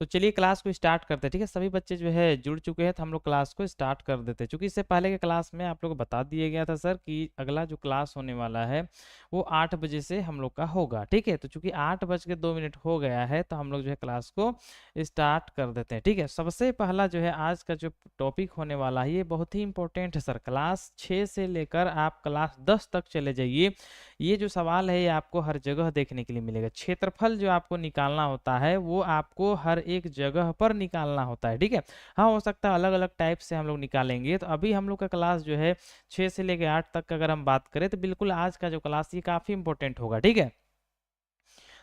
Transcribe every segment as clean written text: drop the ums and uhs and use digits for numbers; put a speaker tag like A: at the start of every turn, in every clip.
A: तो चलिए क्लास को स्टार्ट करते हैं। ठीक है, सभी बच्चे जो है जुड़ चुके हैं तो हम लोग क्लास को स्टार्ट कर देते हैं। चूंकि इससे पहले के क्लास में आप लोग को बता दिया गया था सर कि अगला जो क्लास होने वाला है वो 8 बजे से हम लोग का होगा। ठीक है, तो चूंकि 8 बज के 2 मिनट हो गया है तो हम लोग जो है क्लास को स्टार्ट कर देते हैं। ठीक है, सबसे पहला जो है आज का जो टॉपिक होने वाला है ये बहुत ही इंपॉर्टेंट है सर। क्लास 6 से लेकर आप क्लास 10 तक चले जाइए, ये जो सवाल है ये आपको हर जगह देखने के लिए मिलेगा। क्षेत्रफल जो आपको निकालना होता है वो आपको हर एक जगह पर निकालना होता है। ठीक है, हाँ हो सकता है अलग अलग टाइप से हम लोग निकालेंगे। तो अभी हम लोग का क्लास जो है 6 से लेकर 8 तक अगर हम बात करें तो बिल्कुल आज का जो क्लास ये काफी इंपॉर्टेंट होगा। ठीक है,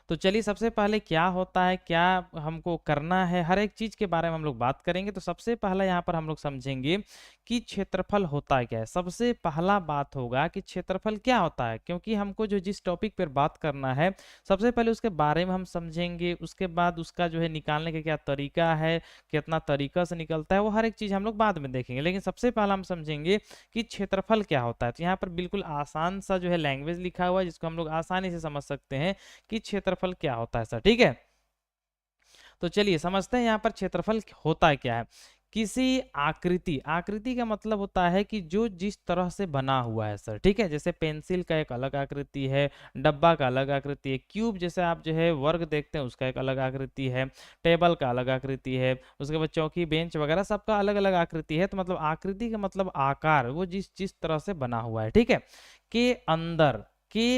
A: तो चलिए सबसे पहले क्या होता है, क्या हमको करना है, हर एक चीज के बारे में हम लोग बात करेंगे। तो सबसे पहला यहाँ पर हम लोग समझेंगे कि क्षेत्रफल होता है क्या है। सबसे पहला बात होगा कि क्षेत्रफल क्या होता है, क्योंकि हमको जो जिस टॉपिक पर बात करना है सबसे पहले उसके बारे में हम समझेंगे। उसके बाद उसका जो है निकालने का क्या तरीका है, कितना तरीका से निकलता है, वो हर एक चीज हम लोग बाद में देखेंगे। लेकिन सबसे पहला हम समझेंगे कि क्षेत्रफल क्या होता है। तो यहाँ पर बिल्कुल आसान सा जो है लैंग्वेज लिखा हुआ है जिसको हम लोग आसानी से समझ सकते हैं कि क्षेत्रफल क्या होता है सर। ठीक है, तो चलिए समझते हैं यहाँ पर क्षेत्रफल होता क्या है। किसी आकृति, आकृति का मतलब होता है कि जो जिस तरह से बना हुआ है सर। ठीक है, जैसे पेंसिल का एक अलग आकृति है, डब्बा का अलग आकृति है, क्यूब जैसे आप जो है वर्ग देखते हैं उसका एक अलग आकृति है, टेबल का अलग आकृति है, उसके बाद चौकी बेंच वगैरह सबका अलग अलग आकृति है। तो मतलब आकृति का मतलब आकार, वो जिस जिस तरह से बना हुआ है। ठीक है, के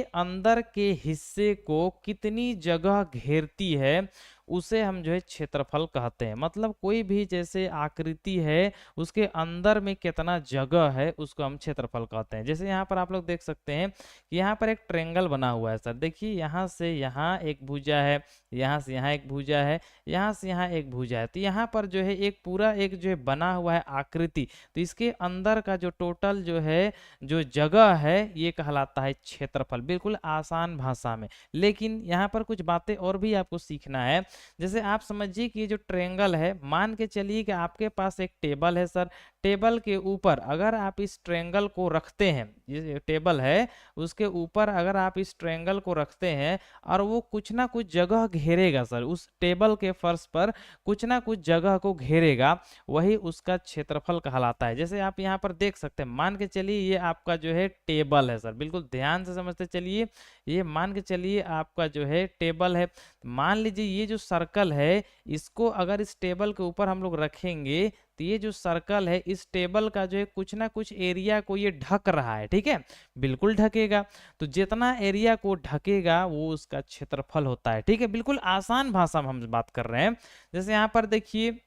A: अंदर के हिस्से को कितनी जगह घेरती है उसे हम जो है क्षेत्रफल कहते हैं। मतलब कोई भी जैसे आकृति है उसके अंदर में कितना जगह है उसको हम क्षेत्रफल कहते हैं। जैसे यहाँ पर आप लोग देख सकते हैं कि यहाँ पर एक ट्रेंगल बना हुआ है सर। देखिए यहाँ से यहाँ एक भुजा है, यहाँ से यहाँ एक भुजा है, यहाँ से यहाँ एक भुजा है। तो यहाँ पर जो है एक पूरा एक जो है बना हुआ है आकृति। तो इसके अंदर का जो टोटल जो है जो जगह है ये कहलाता है क्षेत्रफल, बिल्कुल आसान भाषा में। लेकिन यहाँ पर कुछ बातें और भी आपको सीखना है। जैसे आप समझिए कि ये जो ट्रेंगल है, मान के चलिए कि आपके पास एक टेबल है सर। टेबल के ऊपर अगर आप इस ट्रेंगल को रखते हैं, ये टेबल है उसके ऊपर अगर आप इस ट्रेंगल को रखते हैं और वो कुछ ना कुछ जगह घेरेगा सर, उस टेबल के फर्श पर कुछ ना कुछ जगह को घेरेगा, वही उसका क्षेत्रफल कहलाता है। जैसे आप यहाँ पर देख सकते हैं, मान के चलिए ये आपका जो है टेबल है सर, बिल्कुल ध्यान से समझते चलिए। ये मान के चलिए आपका जो है टेबल है। मान लीजिए ये जो सर्कल है इसको अगर इस टेबल के ऊपर हम लोग रखेंगे तो ये जो सर्कल है इस टेबल का जो है कुछ ना कुछ एरिया को ये ढक रहा है। ठीक है, बिल्कुल ढकेगा। तो जितना एरिया को ढकेगा वो उसका क्षेत्रफल होता है। ठीक है, बिल्कुल आसान भाषा में हम बात कर रहे हैं। जैसे यहाँ पर देखिए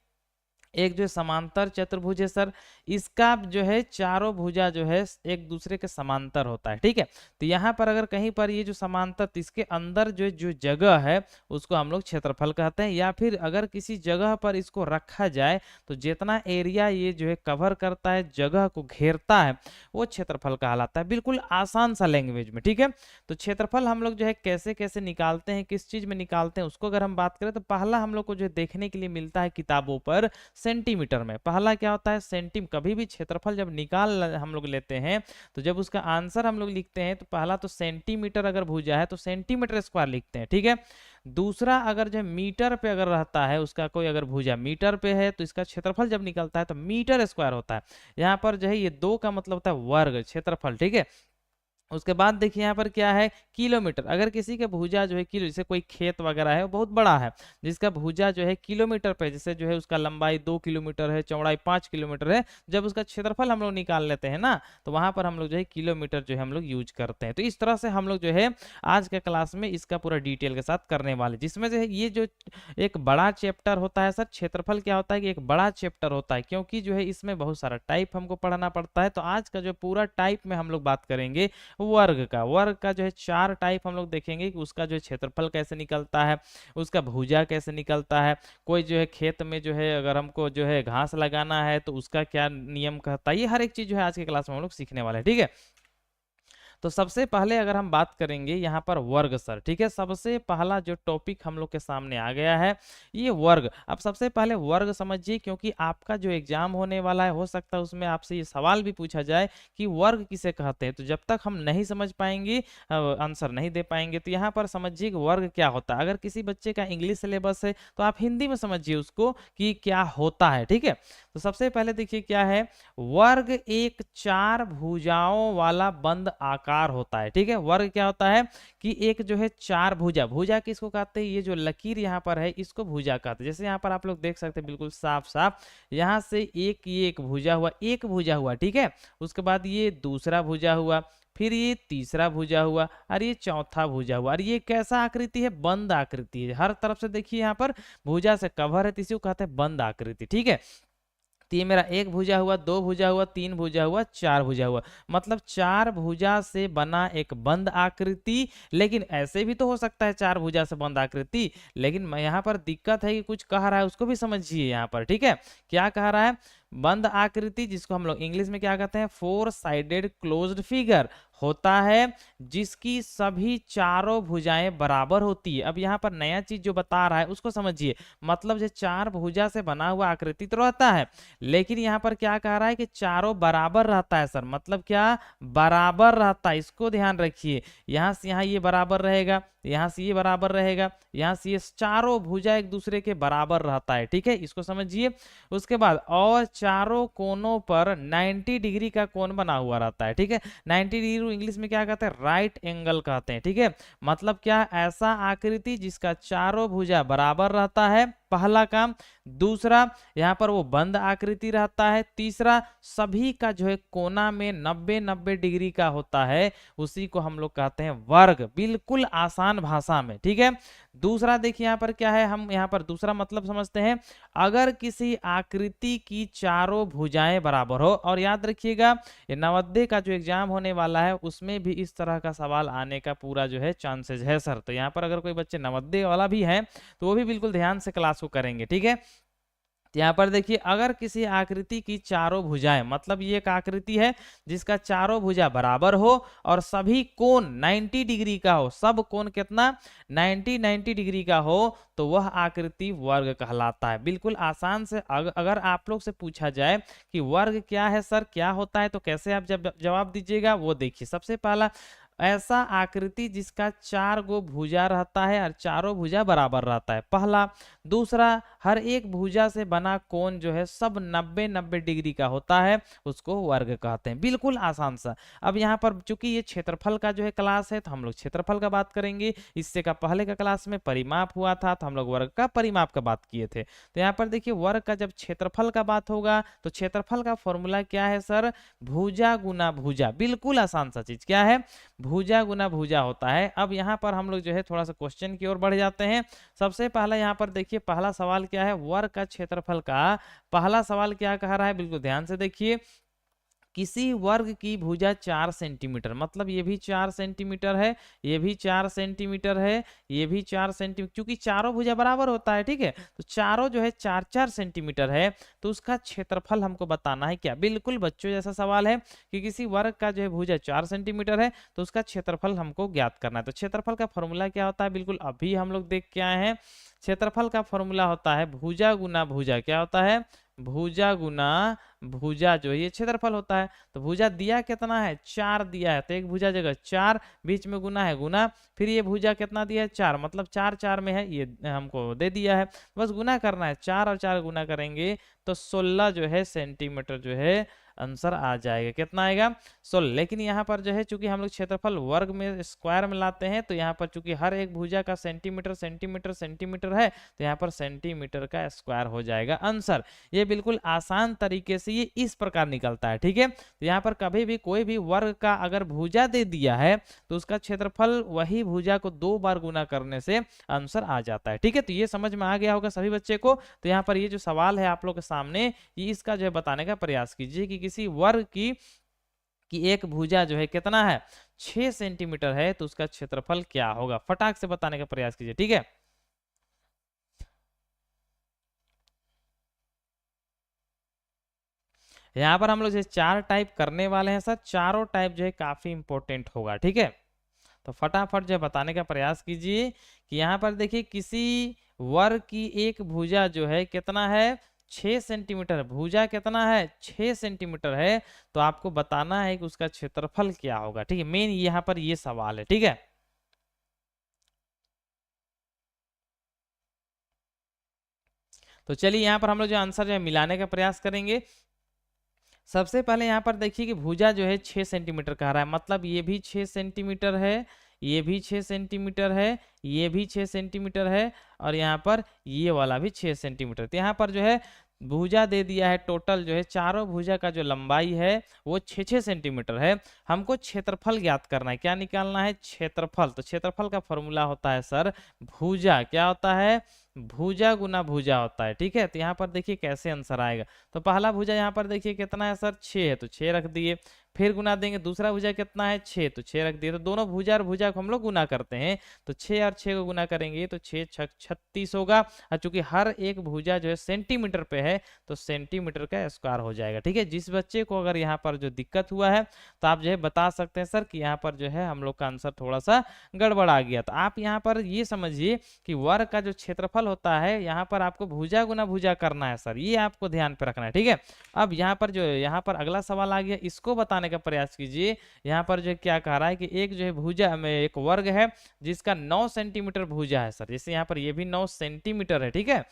A: एक जो समांतर चतुर्भुज है सर, इसका जो है चारों भुजा जो है एक दूसरे के समांतर होता है। ठीक है, तो यहाँ पर अगर कहीं पर ये जो समांतर, तो इसके अंदर जो जगह है उसको हम लोग क्षेत्रफल कहते हैं। या फिर अगर किसी जगह पर इसको रखा जाए तो जितना एरिया ये जो है कवर करता है, जगह को घेरता है, वो क्षेत्रफल कहलाता है। बिल्कुल आसान सा लैंग्वेज में। ठीक है, तो क्षेत्रफल हम लोग जो है कैसे कैसे निकालते हैं, किस चीज में निकालते हैं, उसको अगर हम बात करें तो पहला हम लोग को जो देखने के लिए मिलता है किताबों पर सेंटीमीटर में। पहला क्या होता है, कभी भी क्षेत्रफल जब निकाल हम लोग लेते हैं तो जब उसका आंसर हम लोग लिखते हैं तो पहला तो सेंटीमीटर अगर भुजा है तो सेंटीमीटर स्क्वायर लिखते हैं। ठीक है, दूसरा अगर जो मीटर पे अगर रहता है उसका कोई अगर भुजा मीटर पे है तो इसका क्षेत्रफल जब निकलता है तो मीटर स्क्वायर होता है। यहाँ पर जो है ये दो का मतलब होता है वर्ग क्षेत्रफल। ठीक है, उसके बाद देखिए यहाँ पर क्या है, किलोमीटर। अगर किसी का भुजा जो है किलो, जैसे कोई खेत वगैरह है वो बहुत बड़ा है जिसका भुजा जो है किलोमीटर पे, जैसे जो है उसका लंबाई 2 किलोमीटर है, चौड़ाई 5 किलोमीटर है, जब उसका क्षेत्रफल हम लोग निकाल लेते हैं ना तो वहां पर हम लोग जो है किलोमीटर जो है हम लोग यूज करते हैं। तो इस तरह से हम लोग जो है आज के क्लास में इसका पूरा डिटेल के साथ करने वाले, जिसमें जो है ये जो एक बड़ा चैप्टर होता है सर, क्षेत्रफल क्या होता है कि एक बड़ा चैप्टर होता है, क्योंकि जो है इसमें बहुत सारा टाइप हमको पढ़ना पड़ता है। तो आज का जो पूरा टाइप में हम लोग बात करेंगे वर्ग का जो है 4 टाइप हम लोग देखेंगे कि उसका जो है क्षेत्रफल कैसे निकलता है, उसका भुजा कैसे निकलता है, कोई जो है खेत में जो है अगर हमको जो है घास लगाना है तो उसका क्या नियम कहता है, ये हर एक चीज जो है आज के क्लास में हम लोग सीखने वाले हैं। ठीक है, तो सबसे पहले अगर हम बात करेंगे यहाँ पर वर्ग सर, ठीक है, सबसे पहला जो टॉपिक हम लोग के सामने आ गया है ये वर्ग। अब सबसे पहले वर्ग समझिए, क्योंकि आपका जो एग्जाम होने वाला है हो सकता है उसमें आपसे ये सवाल भी पूछा जाए कि वर्ग किसे कहते हैं। तो जब तक हम नहीं समझ पाएंगे आंसर नहीं दे पाएंगे। तो यहाँ पर समझिए कि वर्ग क्या होता है। अगर किसी बच्चे का इंग्लिश सिलेबस है तो आप हिंदी में समझिए उसको कि क्या होता है, ठीक है। तो सबसे पहले देखिए क्या है, वर्ग एक चार भुजाओं वाला बंद आकार होता है, ठीक है। वर्ग क्या होता है कि एक जो है चार भुजा, भुजा किसको कहते हैं, ये जो लकीर यहाँ पर है इसको भुजा कहते हैं। जैसे यहाँ पर आप लोग देख सकते हैं बिल्कुल साफ साफ, यहाँ से ये एक भुजा हुआ, एक भुजा हुआ, ठीक है। उसके बाद ये दूसरा भुजा हुआ, फिर ये तीसरा भुजा हुआ और ये चौथा भुजा हुआ। और ये कैसा आकृति है, बंद आकृति है। हर तरफ से देखिए यहाँ पर भुजा से कवर है, तो इसी को कहते हैं बंद आकृति, ठीक है। तो ये मेरा एक भुजा हुआ, दो भुजा हुआ, तीन भुजा हुआ, चार भुजा हुआ, मतलब चार भुजा से बना एक बंद आकृति। लेकिन ऐसे भी तो हो सकता है चार भुजा से बंद आकृति, लेकिन यहाँ पर दिक्कत है कि कुछ कह रहा है उसको भी समझिए यहाँ पर, ठीक है। क्या कह रहा है, बंद आकृति जिसको हम लोग इंग्लिश में क्या कहते हैं, फोर साइडेड क्लोज्ड फिगर होता है जिसकी सभी चारों भुजाएं बराबर होती है। अब यहाँ पर नया चीज जो बता रहा है उसको समझिए, मतलब जो चार भुजा से बना हुआ आकृति तो रहता है, लेकिन यहाँ पर क्या कह रहा है कि चारों बराबर रहता है सर, मतलब क्या, बराबर रहता है। इसको ध्यान रखिए, यहाँ से यहाँ ये बराबर रहेगा, यहाँ से ये बराबर रहेगा, यहाँ से ये चारों भुजा एक दूसरे के बराबर रहता है, ठीक है, इसको समझिए। उसके बाद और चारों कोनों पर 90 डिग्री का कोण बना हुआ रहता है, ठीक है। 90 डिग्री इंग्लिश में क्या कहते हैं, राइट एंगल कहते हैं, ठीक है। मतलब क्या, ऐसा आकृति जिसका चारों भुजा बराबर रहता है, पहला काम। दूसरा, यहाँ पर वो बंद आकृति रहता है। तीसरा, सभी का जो है कोना में 90-90 डिग्री का होता है, उसी को हम लोग कहते हैं वर्ग, बिल्कुल आसान भाषा में, ठीक है। दूसरा देखिए यहाँ पर क्या है, हम यहाँ पर दूसरा मतलब समझते हैं, अगर किसी आकृति की चारों भुजाएं बराबर हो। और याद रखिएगा ये नवोदय का जो एग्जाम होने वाला है उसमें भी इस तरह का सवाल आने का पूरा जो है चांसेस है सर। तो यहाँ पर अगर कोई बच्चे नवोदय वाला भी है तो वो भी बिल्कुल ध्यान से क्लास को करेंगे, ठीक है। यहाँ पर देखिए, अगर किसी आकृति की चारों भुजाएं, मतलब ये एक आकृति है जिसका चारों भुजा बराबर हो और सभी कोण 90 डिग्री का हो, सब कोण कितना, 90 डिग्री का हो, तो वह आकृति वर्ग कहलाता है। बिल्कुल आसान से अगर आप लोग से पूछा जाए कि वर्ग क्या है सर, क्या होता है, तो कैसे आप जब जवाब दीजिएगा वो देखिए। सबसे पहला, ऐसा आकृति जिसका चार गो भुजा रहता है और चारों भुजा बराबर रहता है, पहला। दूसरा, हर एक भुजा से बना कोण जो है सब 90-90 डिग्री का होता है, उसको वर्ग कहते हैं। बिल्कुल आसान सा। अब यहाँ पर चूंकि ये क्षेत्रफल का जो है क्लास है तो हम लोग क्षेत्रफल का बात करेंगे। इससे का पहले का क्लास में परिमाप हुआ था तो हम लोग वर्ग का परिमाप का बात किए थे। तो यहाँ पर देखिए, वर्ग का जब क्षेत्रफल का बात होगा तो क्षेत्रफल का फॉर्मूला क्या है सर, भुजा गुना भुजा। बिल्कुल आसान सा चीज, क्या है, भुजा गुना भुजा होता है। अब यहाँ पर हम लोग जो है थोड़ा सा क्वेश्चन की ओर बढ़ जाते हैं। सबसे पहला यहाँ पर देखिए, पहला सवाल क्या है, वर्ग का क्षेत्रफल का पहला सवाल क्या कह रहा है, बिल्कुल ध्यान से देखिए। किसी वर्ग की भुजा 4 सेंटीमीटर, मतलब ये भी 4 सेंटीमीटर है, ये भी 4 सेंटीमीटर है, ये भी 4 सेंटीमीटर, क्योंकि चारों भुजा बराबर होता है, ठीक है। तो चारों जो है 4-4 सेंटीमीटर है, तो उसका क्षेत्रफल हमको बताना है क्या। बिल्कुल बच्चों जैसा सवाल है कि किसी वर्ग का जो है भुजा 4 सेंटीमीटर है तो उसका क्षेत्रफल हमको ज्ञात करना है। तो क्षेत्रफल का फॉर्मूला क्या होता है, बिल्कुल अभी हम लोग देख के आए हैं। क्षेत्रफल का फॉर्मूला होता है भुजा गुना भुजा, क्या होता है, भुजा गुना भुजा, जो ये क्षेत्रफल होता है। तो भुजा दिया कितना है, 4 दिया है, तो एक भुजा जगह 4, बीच में गुना है गुना, फिर ये भुजा कितना दिया है, 4, मतलब 4-4 में है, ये हमको दे दिया है, बस गुना करना है। 4 और 4 गुना करेंगे तो 16 जो है सेंटीमीटर जो है आंसर आ जाएगा। कितना आएगा, 16। लेकिन यहाँ पर जो है चूंकि हम लोग क्षेत्रफल वर्ग में स्क्वायर में लाते हैं, तो यहाँ पर चूंकि हर एक भुजा का सेंटीमीटर सेंटीमीटर सेंटीमीटर है, तो यहाँ पर सेंटीमीटर का स्क्वायर हो जाएगा आंसर। ये बिल्कुल आसान तरीके से ये इस प्रकार निकलता है, ठीक है। तो यहाँ पर कभी भी कोई भी वर्ग का अगर भुजा दे दिया है तो उसका क्षेत्रफल वही भुजा को 2 बार गुना करने से आंसर आ जाता है, ठीक है। तो ये समझ में आ गया होगा सभी बच्चे को। तो यहाँ पर ये जो सवाल है आप लोग के सामने, ये इसका जो है बताने का प्रयास कीजिए कि किसी वर्ग की एक भुजा जो है कितना है, 6 सेंटीमीटर है, तो उसका क्षेत्रफल क्या होगा, फटाक से बताने का प्रयास कीजिए, ठीक है। यहाँ पर हम लोग जैसे 4 टाइप करने वाले हैं सर, चारों टाइप जो है काफी इंपॉर्टेंट होगा, ठीक है। तो फटाफट जो है बताने का प्रयास कीजिए कि यहाँ पर देखिए किसी वर्ग की एक भुजा जो है कितना है, 6 सेंटीमीटर। भुजा कितना है, 6 सेंटीमीटर है। तो आपको बताना है कि उसका क्षेत्रफल क्या होगा, ठीक है। मेन यहाँ पर ये सवाल है, ठीक है। तो चलिए यहाँ पर हम लोग जो आंसर जो है मिलाने का प्रयास करेंगे। सबसे पहले यहाँ पर देखिए कि भुजा जो है 6 सेंटीमीटर कह रहा है, मतलब ये भी 6 सेंटीमीटर है, ये भी 6 सेंटीमीटर है, ये भी 6 सेंटीमीटर है, और यहाँ पर ये वाला भी 6 सेंटीमीटर। तो यहाँ पर जो है भुजा दे दिया है, टोटल जो है चारों भुजा का जो लंबाई है वो 6 6 सेंटीमीटर है। हमको क्षेत्रफल ज्ञात करना है, क्या निकालना है, क्षेत्रफल। तो क्षेत्रफल का फॉर्मूला होता है सर भुजा, क्या होता है, भुजा गुना भुजा होता है, ठीक है। तो यहाँ पर देखिए कैसे आंसर आएगा। तो पहला भुजा यहाँ पर देखिए कितना है सर, 6 है, तो 6 रख दिए। फिर गुना देंगे, दूसरा भुजा कितना है, 6, तो 6 रख दिए। तो दोनों भुजा और भुजा को हम लोग गुना करते हैं, तो 6 और 6 को गुना करेंगे तो 6 छक 36 होगा। और चूंकि हर एक भुजा जो है सेंटीमीटर पे है, तो सेंटीमीटर का स्क्वायर हो जाएगा, ठीक है। जिस बच्चे को अगर यहाँ पर जो दिक्कत हुआ है, तो आप जो है बता सकते हैं सर कि यहाँ पर जो है हम लोग का आंसर थोड़ा सा गड़बड़ आ गया। तो आप यहाँ पर ये समझिए कि वर्ग का जो क्षेत्रफल होता है, यहाँ पर आपको भुजा गुना भुजा करना है सर, ये आपको ध्यान पे रखना है, ठीक है। अब यहाँ पर जो है, यहाँ पर अगला सवाल आ गया, इसको बताने का प्रयास कीजिए। यहाँ पर जो है क्या कह रहा है कि एक जो है भुजा में एक वर्ग है जिसका 9 सेंटीमीटर भुजा है सर, जैसे यहाँ पर ये भी 9 सेंटीमीटर है, ठीक है।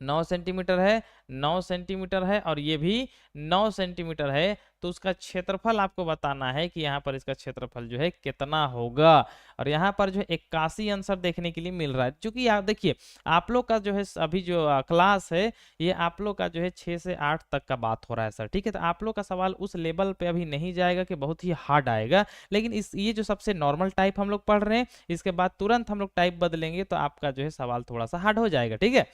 A: 9 सेंटीमीटर है, 9 सेंटीमीटर है, और ये भी 9 सेंटीमीटर है। तो उसका क्षेत्रफल आपको बताना है कि यहाँ पर इसका क्षेत्रफल जो है कितना होगा। और यहाँ पर जो है 81 आंसर देखने के लिए मिल रहा है। क्योंकि आप देखिए आप लोग का जो है अभी जो क्लास है, ये आप लोग का जो है 6 से 8 तक का बात हो रहा है सर, ठीक है। तो आप लोग का सवाल उस लेवल पे अभी नहीं जाएगा कि बहुत ही हार्ड आएगा, लेकिन इस ये जो सबसे नॉर्मल टाइप हम लोग पढ़ रहे हैं, इसके बाद तुरंत हम लोग टाइप बदलेंगे तो आपका जो है सवाल थोड़ा सा हार्ड हो जाएगा, ठीक है।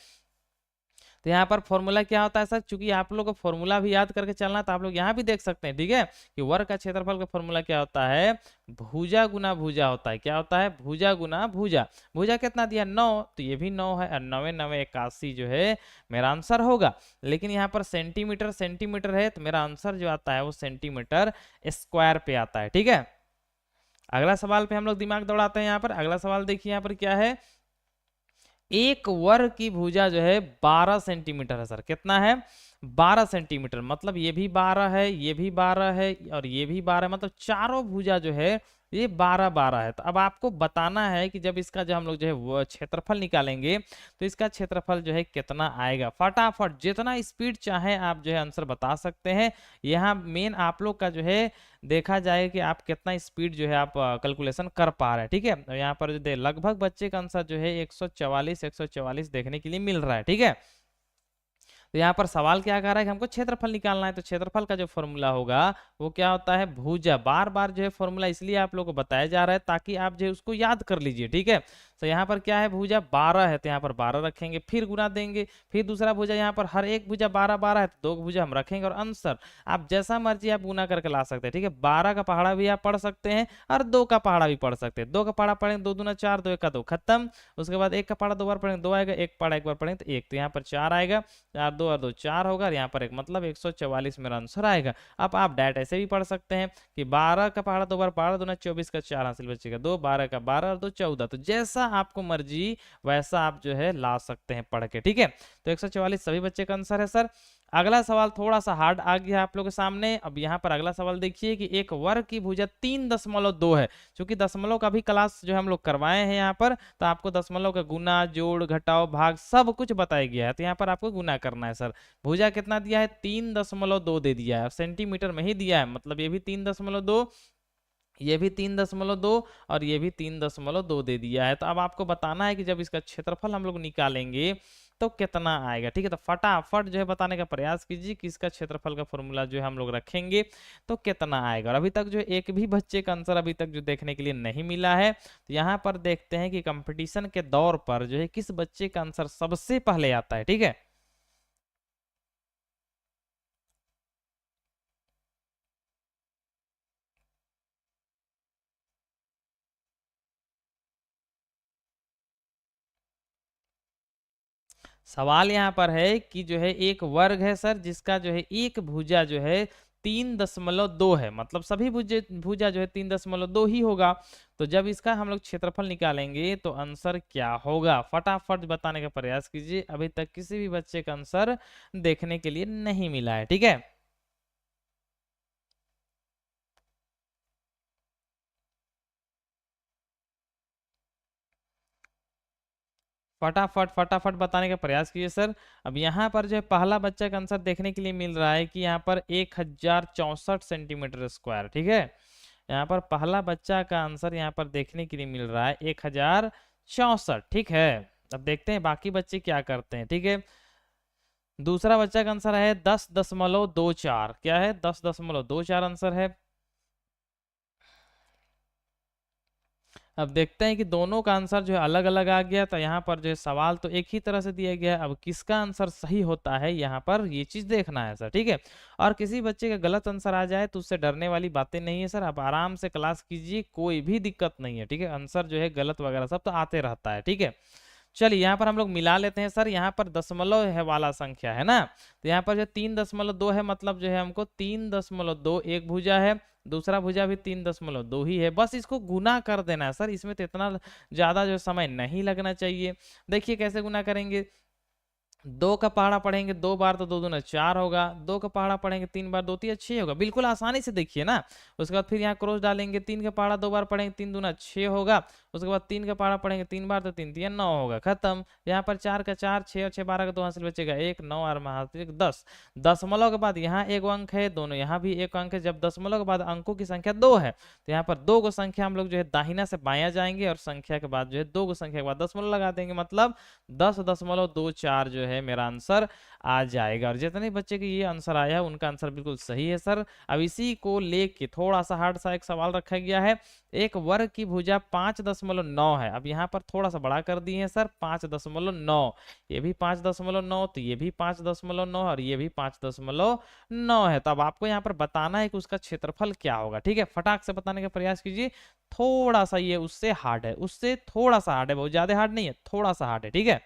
A: तो यहाँ पर फॉर्मूला क्या होता है सर, चूंकि आप लोग को फॉर्मूला भी याद करके चलना है, तो आप लोग यहाँ भी देख सकते हैं, ठीक है, कि वर्ग का क्षेत्रफल का फॉर्मूला क्या होता है, भुजा गुना भुजा होता है। क्या होता है, भुजा गुना भुजा। भुजा कितना दिया, 9, तो ये भी 9 है, और 9 9 81 जो है मेरा आंसर होगा। लेकिन यहाँ पर सेंटीमीटर सेंटीमीटर है, तो मेरा आंसर जो आता है वो सेंटीमीटर स्क्वायर पे आता है, ठीक है। अगला सवाल पे हम लोग दिमाग दौड़ाते हैं। यहाँ पर अगला सवाल देखिए, यहाँ पर क्या है, एक वर्ग की भुजा जो है 12 सेंटीमीटर है सर, कितना है, 12 सेंटीमीटर। मतलब ये भी 12 है, ये भी 12 है, और ये भी 12 है, मतलब चारों भुजा जो है ये 12 12 है। तो अब आपको बताना है कि जब इसका जो हम लोग जो है वो क्षेत्रफल निकालेंगे, तो इसका क्षेत्रफल जो है कितना आएगा। फटाफट जितना स्पीड चाहे आप जो है आंसर बता सकते हैं। यहाँ मेन आप लोग का जो है देखा जाए कि आप कितना स्पीड जो है आप कैलकुलेशन कर पा रहे हैं, ठीक है। और यहाँ पर जो लगभग बच्चे का आंसर जो है 144 देखने के लिए मिल रहा है, ठीक है। तो यहाँ पर सवाल क्या कर रहा है कि हमको क्षेत्रफल निकालना है। तो क्षेत्रफल का जो फॉर्मूला होगा वो क्या होता है, भुजा। बार बार जो है फॉर्मूला इसलिए आप लोगों को बताया जा रहा है ताकि आप जो है उसको याद कर लीजिए, ठीक है। तो यहाँ पर क्या है, भुजा 12 है, तो यहाँ पर 12 रखेंगे, फिर गुना देंगे, फिर दूसरा भुजा, यहाँ पर हर एक भुजा 12 12 है, तो 2 भुजा हम रखेंगे, और आंसर आप जैसा मर्जी आप गुना करके ला सकते हैं, ठीक है। 12 का पहाड़ा भी आप पढ़ सकते हैं, और 2 का पहाड़ा भी पढ़ सकते हैं। 2 का पहाड़ा पढ़ेंगे, 2 दूना 4, 2 1 2 खत्म। उसके बाद 1 का पहाड़ा 2 बार पढ़ेंगे, 2 आएगा, 1 पहाड़ा 1 बार पढ़ेंगे तो 1, तो यहाँ पर 4 आएगा, 4 2 और 2 4 होगा, और यहाँ पर एक मतलब 144 मेरा आंसर आएगा। अब आप डायरेक्ट ऐसे भी पढ़ सकते हैं कि 12 का पहाड़ा 2 बार, 12 दूना 24 का 4 हासिल बचेगा 2, 12 का 12 और 2 14। तो जैसा आपको मर्जी वैसा आप जो है ला सकते हैं पढ़ के, ठीक है। तो 144 सभी बच्चे का आंसर है सर। अगला सवाल थोड़ा सा हार्ड आ गया आप लोगों के सामने। अब यहाँ पर अगला सवाल देखिए कि एक वर्ग की भुजा 3.2 है। क्योंकि दशमलव का भी क्लास जो हम लोग करवाए हैं यहाँ पर, तो आपको दशमलव का गुना जोड़ घटाव भाग सब कुछ बताया गया है। तो यहाँ पर आपको गुना करना है सर। भुजा कितना दिया है, 3.2 दे दिया है, सेंटीमीटर में ही दिया है, मतलब ये भी 3.2, ये भी 3.2, और ये भी 3.2 दे दिया है। तो अब आपको बताना है कि जब इसका क्षेत्रफल हम लोग निकालेंगे तो कितना आएगा, ठीक है। तो फटाफट जो है बताने का प्रयास कीजिए कि इसका क्षेत्रफल का फॉर्मूला जो है हम लोग रखेंगे तो कितना आएगा। और अभी तक जो एक भी बच्चे का आंसर अभी तक जो देखने के लिए नहीं मिला है, तो यहाँ पर देखते हैं कि कंपटीशन के दौर पर जो है किस बच्चे का आंसर सबसे पहले आता है, ठीक है। सवाल यहाँ पर है कि जो है एक वर्ग है सर, जिसका जो है एक भुजा जो है 3.2 है, मतलब सभी भुजे भुजा जो है 3.2 ही होगा। तो जब इसका हम लोग क्षेत्रफल निकालेंगे तो आंसर क्या होगा, फटाफट बताने का प्रयास कीजिए। अभी तक किसी भी बच्चे का आंसर देखने के लिए नहीं मिला है, ठीक है। फटाफट फटाफट बताने का प्रयास कीजिए सर। अब यहाँ पर जो है पहला बच्चा का आंसर देखने के लिए मिल रहा है कि यहाँ पर 1064 सेंटीमीटर स्क्वायर, ठीक है। यहाँ पर पहला बच्चा का आंसर यहाँ पर देखने के लिए मिल रहा है 1064, ठीक है। अब देखते हैं बाकी बच्चे क्या करते हैं, ठीक है। दूसरा बच्चा का आंसर है 10.24, क्या है 10.24 आंसर है। अब देखते हैं कि दोनों का आंसर जो है अलग अलग आ गया, तो यहाँ पर जो है सवाल तो एक ही तरह से दिया गया है, अब किसका आंसर सही होता है यहाँ पर ये चीज देखना है सर, ठीक है। और किसी बच्चे का गलत आंसर आ जाए तो उससे डरने वाली बातें नहीं है सर, आप आराम से क्लास कीजिए, कोई भी दिक्कत नहीं है, ठीक है। आंसर जो है गलत वगैरह सब तो आते रहता है, ठीक है। चलिए यहाँ पर हम लोग मिला लेते हैं सर, यहाँ पर दशमलव है वाला संख्या है ना, तो यहाँ पर जो 3.2 है, मतलब जो है हमको 3.2 एक भुजा है, दूसरा भुजा भी 3.2 ही है, बस इसको गुना कर देना है सर, इसमें तो इतना ज्यादा जो समय नहीं लगना चाहिए। देखिए कैसे गुना करेंगे, 2 का पहाड़ा पढ़ेंगे 2 बार तो 2 दूना 4 होगा, 2 का पहाड़ा पढ़ेंगे 3 बार 2 3 6 होगा, बिल्कुल आसानी से देखिए ना। उसके बाद फिर यहाँ क्रॉस डालेंगे, 3 का पहाड़ा 2 बार पढ़ेंगे 3 दूना 6 होगा, उसके बाद 3 का पहाड़ा पढ़ेंगे 3 बार तो 3 3 9 होगा, खत्म। यहाँ पर 4 का 4, 6 और 6 12 का 2 हासिल बचेगा 1, 9 और हासिल 10। दशमलव के बाद यहाँ एक अंक है, दोनों यहाँ भी एक अंक है, जब दशमलव के बाद अंकों की संख्या 2 है तो यहाँ पर 2 को संख्या हम लोग जो है दाहिना से बायां जाएंगे और संख्या के बाद जो है 2 को संख्या के बाद दशमलव लगा देंगे, मतलब 10.24 जो है मेरा आंसर आ जाएगा। और जितने बच्चे के ये आंसर आया है उनका आंसर बिल्कुल सही है सर। अब इसी को लेके थोड़ा सा हार्ड सा एक सवाल रखा गया है, एक वर्ग की भुजा 5.9 है, अब यहाँ पर थोड़ा सा बड़ा कर दिए हैं सर 5.9, ये भी 5.9, तो ये भी 5.9 और ये भी 5.9 है। तो अब आपको यहाँ पर बताना है कि उसका क्षेत्रफल क्या होगा, ठीक है। फटाक से बताने का प्रयास कीजिए, थोड़ा सा ये उससे हार्ड है, उससे थोड़ा सा हार्ड है, बहुत ज्यादा हार्ड नहीं है, थोड़ा सा हार्ड है, ठीक है।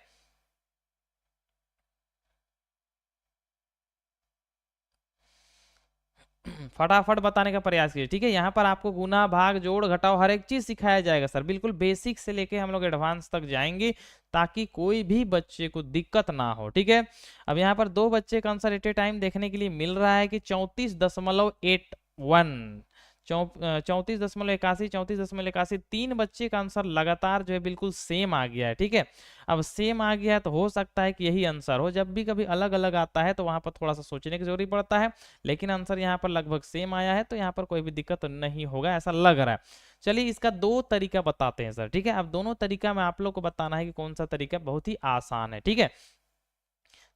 A: फटाफट बताने का प्रयास कीजिए, ठीक है। यहाँ पर आपको गुना भाग जोड़ घटाव हर एक चीज सिखाया जाएगा सर, बिल्कुल बेसिक से लेके हम लोग एडवांस तक जाएंगे ताकि कोई भी बच्चे को दिक्कत ना हो, ठीक है। अब यहाँ पर दो बच्चे का आंसर एट ए टाइम देखने के लिए मिल रहा है कि 34.81, 34.81, 34.81, तीन बच्चे का आंसर लगातार जो है बिल्कुल सेम आ गया है, ठीक है। अब सेम आ गया है तो हो सकता है कि यही आंसर हो, जब भी कभी अलग अलग आता है तो वहां पर थोड़ा सा सोचने की जरूरत पड़ता है, लेकिन आंसर यहाँ पर लगभग सेम आया है तो यहाँ पर कोई भी दिक्कत नहीं होगा ऐसा लग रहा है। चलिए इसका दो तरीका बताते हैं सर, ठीक है। अब दोनों तरीका में आप लोग को बताना है कि कौन सा तरीका बहुत ही आसान है, ठीक है।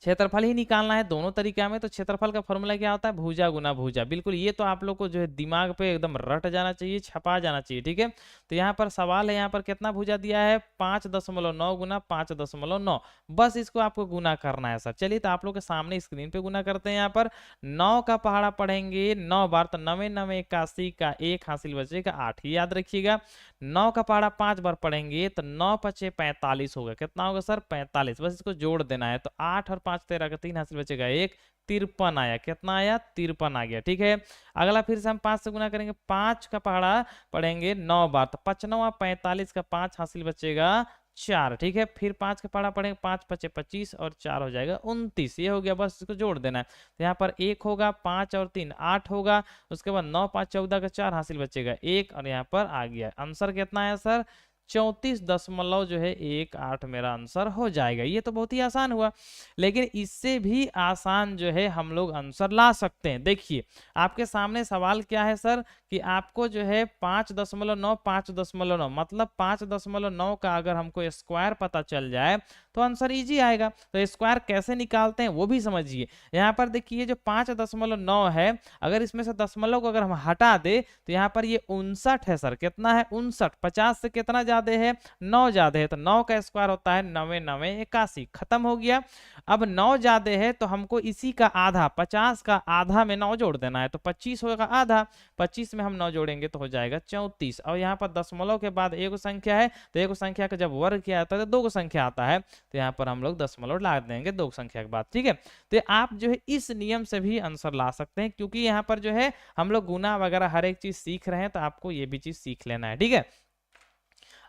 A: क्षेत्रफल ही निकालना है दोनों तरीका में, तो क्षेत्रफल का फॉर्मूला क्या होता है, भुजा गुना भुजा, बिल्कुल ये तो आप लोग को जो है दिमाग पे एकदम रट जाना चाहिए, छपा जाना चाहिए, ठीक है। तो यहाँ पर सवाल है, यहाँ पर कितना भुजा दिया है 5.9 गुना 5.9, बस इसको आपको गुना करना है सर। चलिए तो आप लोग के सामने स्क्रीन पे गुना करते हैं। यहाँ पर 9 का पहाड़ा पढ़ेंगे 9 बार तो 9 9 81 का 1 हासिल बचेगा 8 ही याद रखिएगा। 9 का पहाड़ा 5 बार पढ़ेंगे तो 9 5 45 होगा, कितना होगा सर 45, बस इसको जोड़ देना है, तो 8 और 5 13 का 3 हासिल बचेगा 1, 53 आया, कितना आया 53 आ गया, ठीक है। अगला फिर से हम 5 से गुना करेंगे, 5 का पहाड़ा पढ़ेंगे 9 बार तो 5 9 45 का 5 हासिल बचेगा 4, ठीक है। फिर 5 का पहाड़ा पढ़ेंगे 5 5 25 और 4 हो जाएगा 29, ये हो गया, बस इसको जोड़ देना है। तो यहाँ पर 1 होगा, 5 और 3 8 होगा, उसके बाद 9 5 14 का 4 हासिल बचेगा 1 और यहाँ पर आ गया आंसर कितना है सर 34 जो है 1 8 मेरा आंसर हो जाएगा। ये तो बहुत ही आसान हुआ, लेकिन इससे भी आसान जो है हम लोग आंसर ला सकते हैं। देखिए आपके सामने सवाल क्या है सर कि आपको जो है 5.9 मतलब 5.9 का अगर हमको स्क्वायर पता चल जाए तो आंसर इजी आएगा। तो स्क्वायर कैसे निकालते हैं वो भी समझिए। यहाँ पर देखिए जो 5.9 है, अगर इसमें से दशमलव को अगर हम हटा दे तो यहाँ पर ये 59 है सर, कितना है 59, 50 से कितना ज्यादा है, 9 ज्यादा है, तो 9 का स्क्वायर होता है 9 9 81, खत्म हो गया। अब 9 ज्यादा है तो हमको इसी का आधा, 50 का आधा में 9 जोड़ देना है, तो 25 होगा आधा, 25 में हम 9 जोड़ेंगे तो हो जाएगा 34। और यहाँ पर दशमलव के बाद एक संख्या है, तो एक संख्या का जब वर्ग किया जाता है तो दो संख्या आता है, तो यहाँ पर हम लोग दशमलव ला देंगे दो संख्या के बाद, ठीक है। तो आप जो है इस नियम से भी आंसर ला सकते हैं, क्योंकि यहाँ पर जो है हम लोग गुना वगैरह हर एक चीज सीख रहे हैं, तो आपको ये भी चीज सीख लेना है, ठीक है।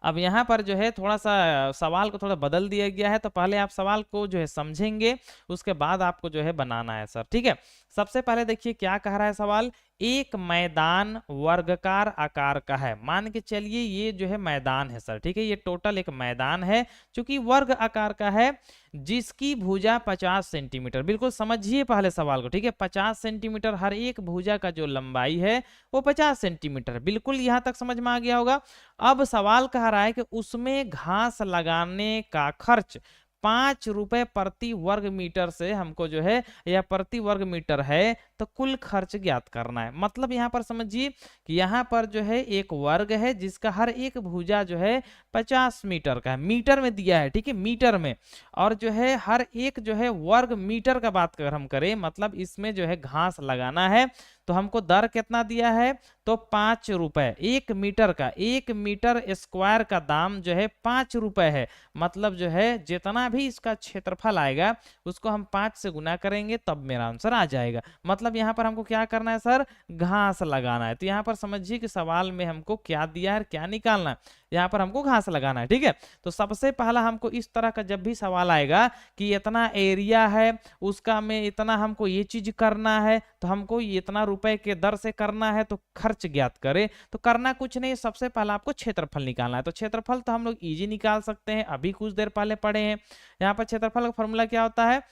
A: अब यहाँ पर जो है थोड़ा सा सवाल को थोड़ा बदल दिया गया है, तो पहले आप सवाल को जो है समझेंगे, उसके बाद आपको जो है बनाना है सर, ठीक है। सबसे पहले देखिए क्या कह रहा है सवाल, एक मैदान वर्गाकार आकार का है, मान के चलिए ये जो है मैदान है सर, ठीक है, ये टोटल एक मैदान है चूंकि वर्ग आकार का है, जिसकी भुजा 50 सेंटीमीटर, बिल्कुल समझिए पहले सवाल को, ठीक है, 50 सेंटीमीटर हर एक भुजा का जो लंबाई है वो 50 सेंटीमीटर, बिल्कुल यहां तक समझ में आ गया होगा। अब सवाल कह रहा है कि उसमें घास लगाने का खर्च 5 रुपए प्रति वर्ग मीटर से हमको जो है, या प्रति वर्ग मीटर है तो कुल खर्च ज्ञात करना है। मतलब यहाँ पर समझिए कि यहाँ पर जो है एक वर्ग है जिसका हर एक भुजा जो है 50 मीटर का है, मीटर में दिया है, ठीक है, मीटर में, और जो है हर एक जो है वर्ग मीटर का बात अगर हम करें, मतलब इसमें जो है घास लगाना है, तो हमको दर कितना दिया है, तो 5 रुपए एक मीटर का, एक मीटर स्क्वायर का दाम जो है 5 रुपए है। मतलब जो है जितना भी इसका क्षेत्रफल आएगा उसको हम 5 से गुना करेंगे तब मेरा आंसर आ जाएगा। मतलब यहाँ पर हमको क्या करना है सर, घास लगाना है। तो यहाँ पर समझिए कि सवाल में हमको क्या दिया है, क्या निकालना है, यहाँ पर हमको घास लगाना है, ठीक है। तो सबसे पहला हमको इस तरह का जब भी सवाल आएगा कि इतना एरिया है उसका में इतना हमको ये चीज करना है, तो हमको इतना रुपए के दर से करना है, तो खर्च ज्ञात करें, तो करना कुछ नहीं, सबसे पहला आपको क्षेत्रफल निकालना है। तो क्षेत्रफल तो हम लोग इजी निकाल सकते हैं, अभी कुछ देर पहले पढ़े हैं। यहाँ पर क्षेत्रफल का फॉर्मूला क्या होता है,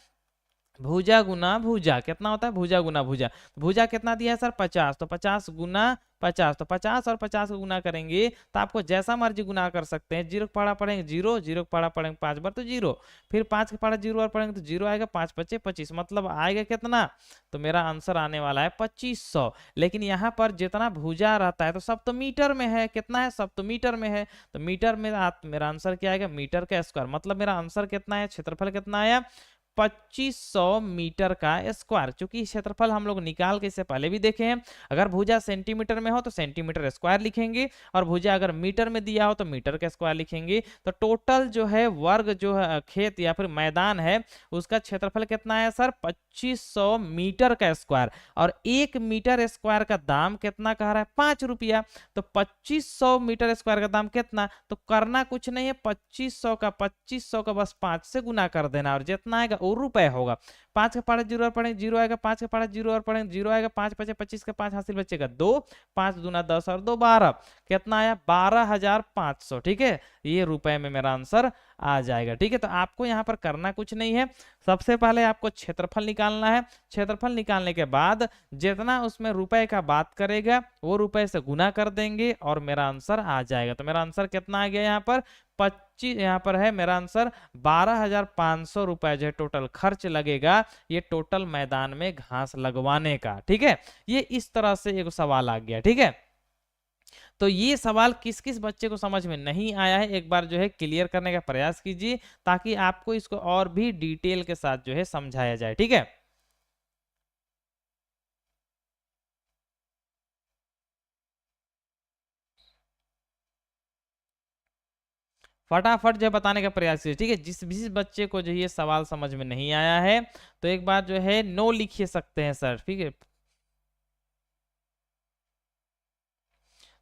A: भुजा गुना भुजा, कितना होता है, भुजा गुना भुजा, भुजा कितना दिया है सर 50, तो 50 गुना 50, तो 50 और 50 को गुना करेंगे तो आपको जैसा मर्जी गुना कर सकते हैं। जीरो के पढ़ा पढ़ेंगे जीरो, जीरो के पढ़ा पढ़ेंगे 5 बार तो जीरो, फिर 5 के पढ़ा जीरो और पढ़ेंगे तो जीरो आएगा, 5 पचे 25, मतलब आएगा कितना, तो मेरा आंसर आने वाला है 2500। लेकिन यहाँ पर जितना भुजा रहता है तो सब तो मीटर में है, कितना है, सब तो मीटर में है, तो मीटर में मेरा आंसर क्या आएगा, मीटर का स्क्वायर, मतलब मेरा आंसर कितना है, क्षेत्रफल कितना आया 2500 मीटर का स्क्वायर। चूंकि क्षेत्रफल हम लोग निकाल के इससे पहले भी देखे हैं, अगर भुजा सेंटीमीटर में हो तो सेंटीमीटर स्क्वायर लिखेंगे, और भुजा अगर मीटर में दिया हो तो मीटर का स्क्वायर लिखेंगे। तो टोटल जो है वर्ग जो है खेत या फिर मैदान है उसका क्षेत्रफल कितना है सर 2500 मीटर का स्क्वायर, और 1 मीटर स्क्वायर का दाम कितना कह रहा है 5 रुपया, तो 2500 मीटर स्क्वायर का दाम कितना, तो करना कुछ नहीं है, 2500 का बस 5 से गुना कर देना, और जितना आएगा और रुपए होगा। 5 के पढ़े जीरो और पढ़ेंगे जीरो आएगा, 5 के पढ़े जीरो और पढ़ेंगे जीरो आएगा, 5 पचे 25 का 5 हासिल बचेगा 2, 5 दूना 10 और 2 12, कितना आया 12500, ठीक है, ये रुपए में मेरा आंसर आ जाएगा, ठीक है। तो आपको यहाँ पर करना कुछ नहीं है, सबसे पहले आपको क्षेत्रफल निकालना है, क्षेत्रफल निकालने के बाद जितना उसमें रुपए का बात करेगा वो रुपए से गुना कर देंगे और मेरा आंसर आ जाएगा। तो मेरा आंसर कितना आ गया यहाँ पर 25, यहाँ पर है मेरा आंसर 12500 रुपए जो है टोटल खर्च लगेगा ये टोटल मैदान में घास लगवाने का, ठीक है। ये इस तरह से एक सवाल आ गया, ठीक है। तो ये सवाल किस किस बच्चे को समझ में नहीं आया है एक बार जो है क्लियर करने का प्रयास कीजिए, ताकि आपको इसको और भी डिटेल के साथ जो है समझाया जाए, ठीक है। फटाफट जो है बताने का प्रयास कीजिए, ठीक है। जिस बच्चे को जो ये सवाल समझ में नहीं आया है तो एक बार जो है नो लिखिए सकते हैं सर, ठीक है।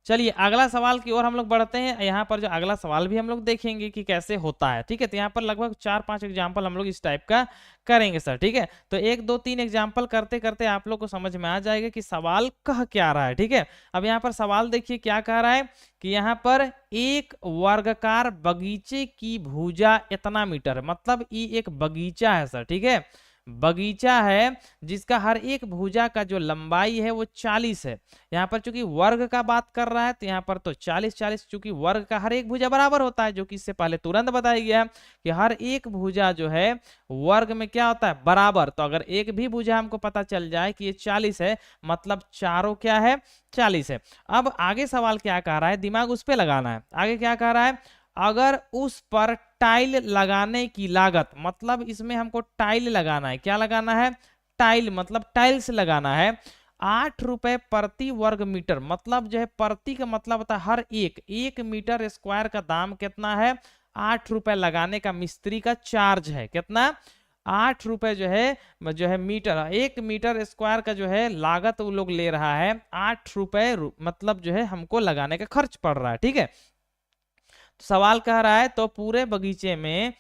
A: चलिए अगला सवाल की ओर हम लोग बढ़ते हैं। यहाँ पर जो अगला सवाल भी हम लोग देखेंगे कि कैसे होता है, ठीक है। तो यहाँ पर लगभग 4-5 एग्जाम्पल हम लोग इस टाइप का करेंगे सर, ठीक है। तो 1-2-3 एग्जाम्पल करते करते आप लोग को समझ में आ जाएगा कि सवाल कह क्या रहा है, ठीक है। अब यहाँ पर सवाल देखिए क्या कह रहा है कि यहाँ पर एक वर्गाकार बगीचे की भुजा इतना मीटर है, मतलब ये एक बगीचा है सर, ठीक है। बगीचा है जिसका हर एक भुजा का जो लंबाई है वो 40 है। यहाँ पर चूंकि वर्ग का बात कर रहा है तो यहाँ पर तो 40 चूंकि वर्ग का हर एक भुजा बराबर होता है, जो कि इससे पहले तुरंत बताया गया है कि हर एक भुजा जो है वर्ग में क्या होता है, बराबर। तो अगर एक भी भुजा हमको पता चल जाए कि ये 40 है, मतलब चारों क्या है, 40 है। अब आगे सवाल क्या कह रहा है, दिमाग उस पर लगाना है। आगे क्या कह रहा है, अगर उस पर टाइल लगाने की लागत, मतलब इसमें हमको टाइल लगाना है, क्या लगाना है, टाइल, मतलब टाइल्स लगाना है, 8 रुपए प्रति वर्ग मीटर, मतलब जो है प्रति का मतलब होता है हर एक मीटर स्क्वायर का दाम कितना है, 8 रुपए लगाने का मिस्त्री का चार्ज है। कितना, 8 रुपए जो है मीटर, 1 मीटर स्क्वायर का जो है लागत वो लोग ले रहा है, 8 रुपए मतलब जो है हमको लगाने का खर्च पड़ रहा है। ठीक है, तो सवाल कह रहा है तो पूरे बगीचे में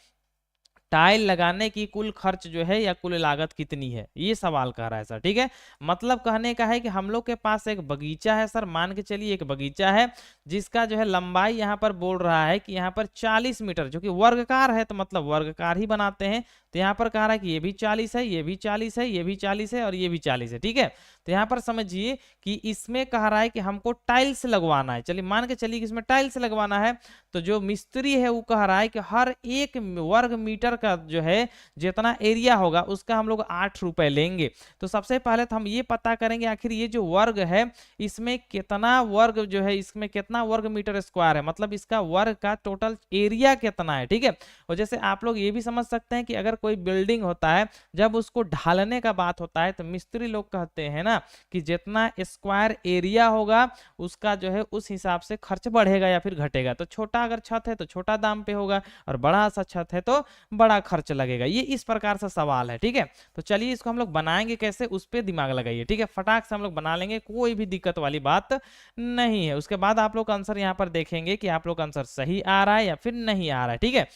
A: टाइल लगाने की कुल खर्च जो है या कुल लागत कितनी है, ये सवाल कह रहा है सर। ठीक है, मतलब कहने का है कि हम लोग के पास एक बगीचा है सर, मान के चलिए एक बगीचा है जिसका जो है लंबाई यहाँ पर बोल रहा है कि यहाँ पर 40 मीटर, जो कि वर्गकार है तो मतलब वर्गकार ही बनाते हैं। तो यहाँ पर कह रहा है कि ये भी 40 है, ये भी 40 है, ये भी 40 है और ये भी 40 है। ठीक है, तो यहाँ पर समझिए कि इसमें कह रहा है कि हमको टाइल्स लगवाना है। चलिए मान के चलिए कि इसमें टाइल्स लगवाना है, तो जो मिस्त्री है वो कह रहा है कि हर एक वर्ग मीटर का जो है जितना एरिया होगा उसका हम लोग 8 रुपए लेंगे। तो सबसे पहले तो हम ये पता करेंगे आखिर ये जो वर्ग है इसमें कितना वर्ग जो है, इसमें कितना वर्ग मीटर स्क्वायर है, मतलब इसका वर्ग का टोटल एरिया कितना है। ठीक है, और जैसे आप लोग ये भी समझ सकते हैं कि अगर कोई बिल्डिंग होता है, जब उसको ढालने का बात होता है तो मिस्त्री लोग कहते हैं ना कि जितना स्क्वायर एरिया होगा उसका जो है उस हिसाब से खर्च बढ़ेगा या फिर घटेगा। तो छोटा अगर छत है तो छोटा दाम पे होगा, और बड़ा सा छत है तो बड़ा खर्च लगेगा। ये इस प्रकार से सवाल है। ठीक है, तो चलिए इसको हम लोग बनाएंगे कैसे, उस पर दिमाग लगाइए। ठीक है, फटाक से हम लोग बना लेंगे, कोई भी दिक्कत वाली बात नहीं है। उसके बाद आप लोग आंसर यहाँ पर देखेंगे कि आप लोग आंसर सही आ रहा है या फिर नहीं आ रहा है। ठीक है,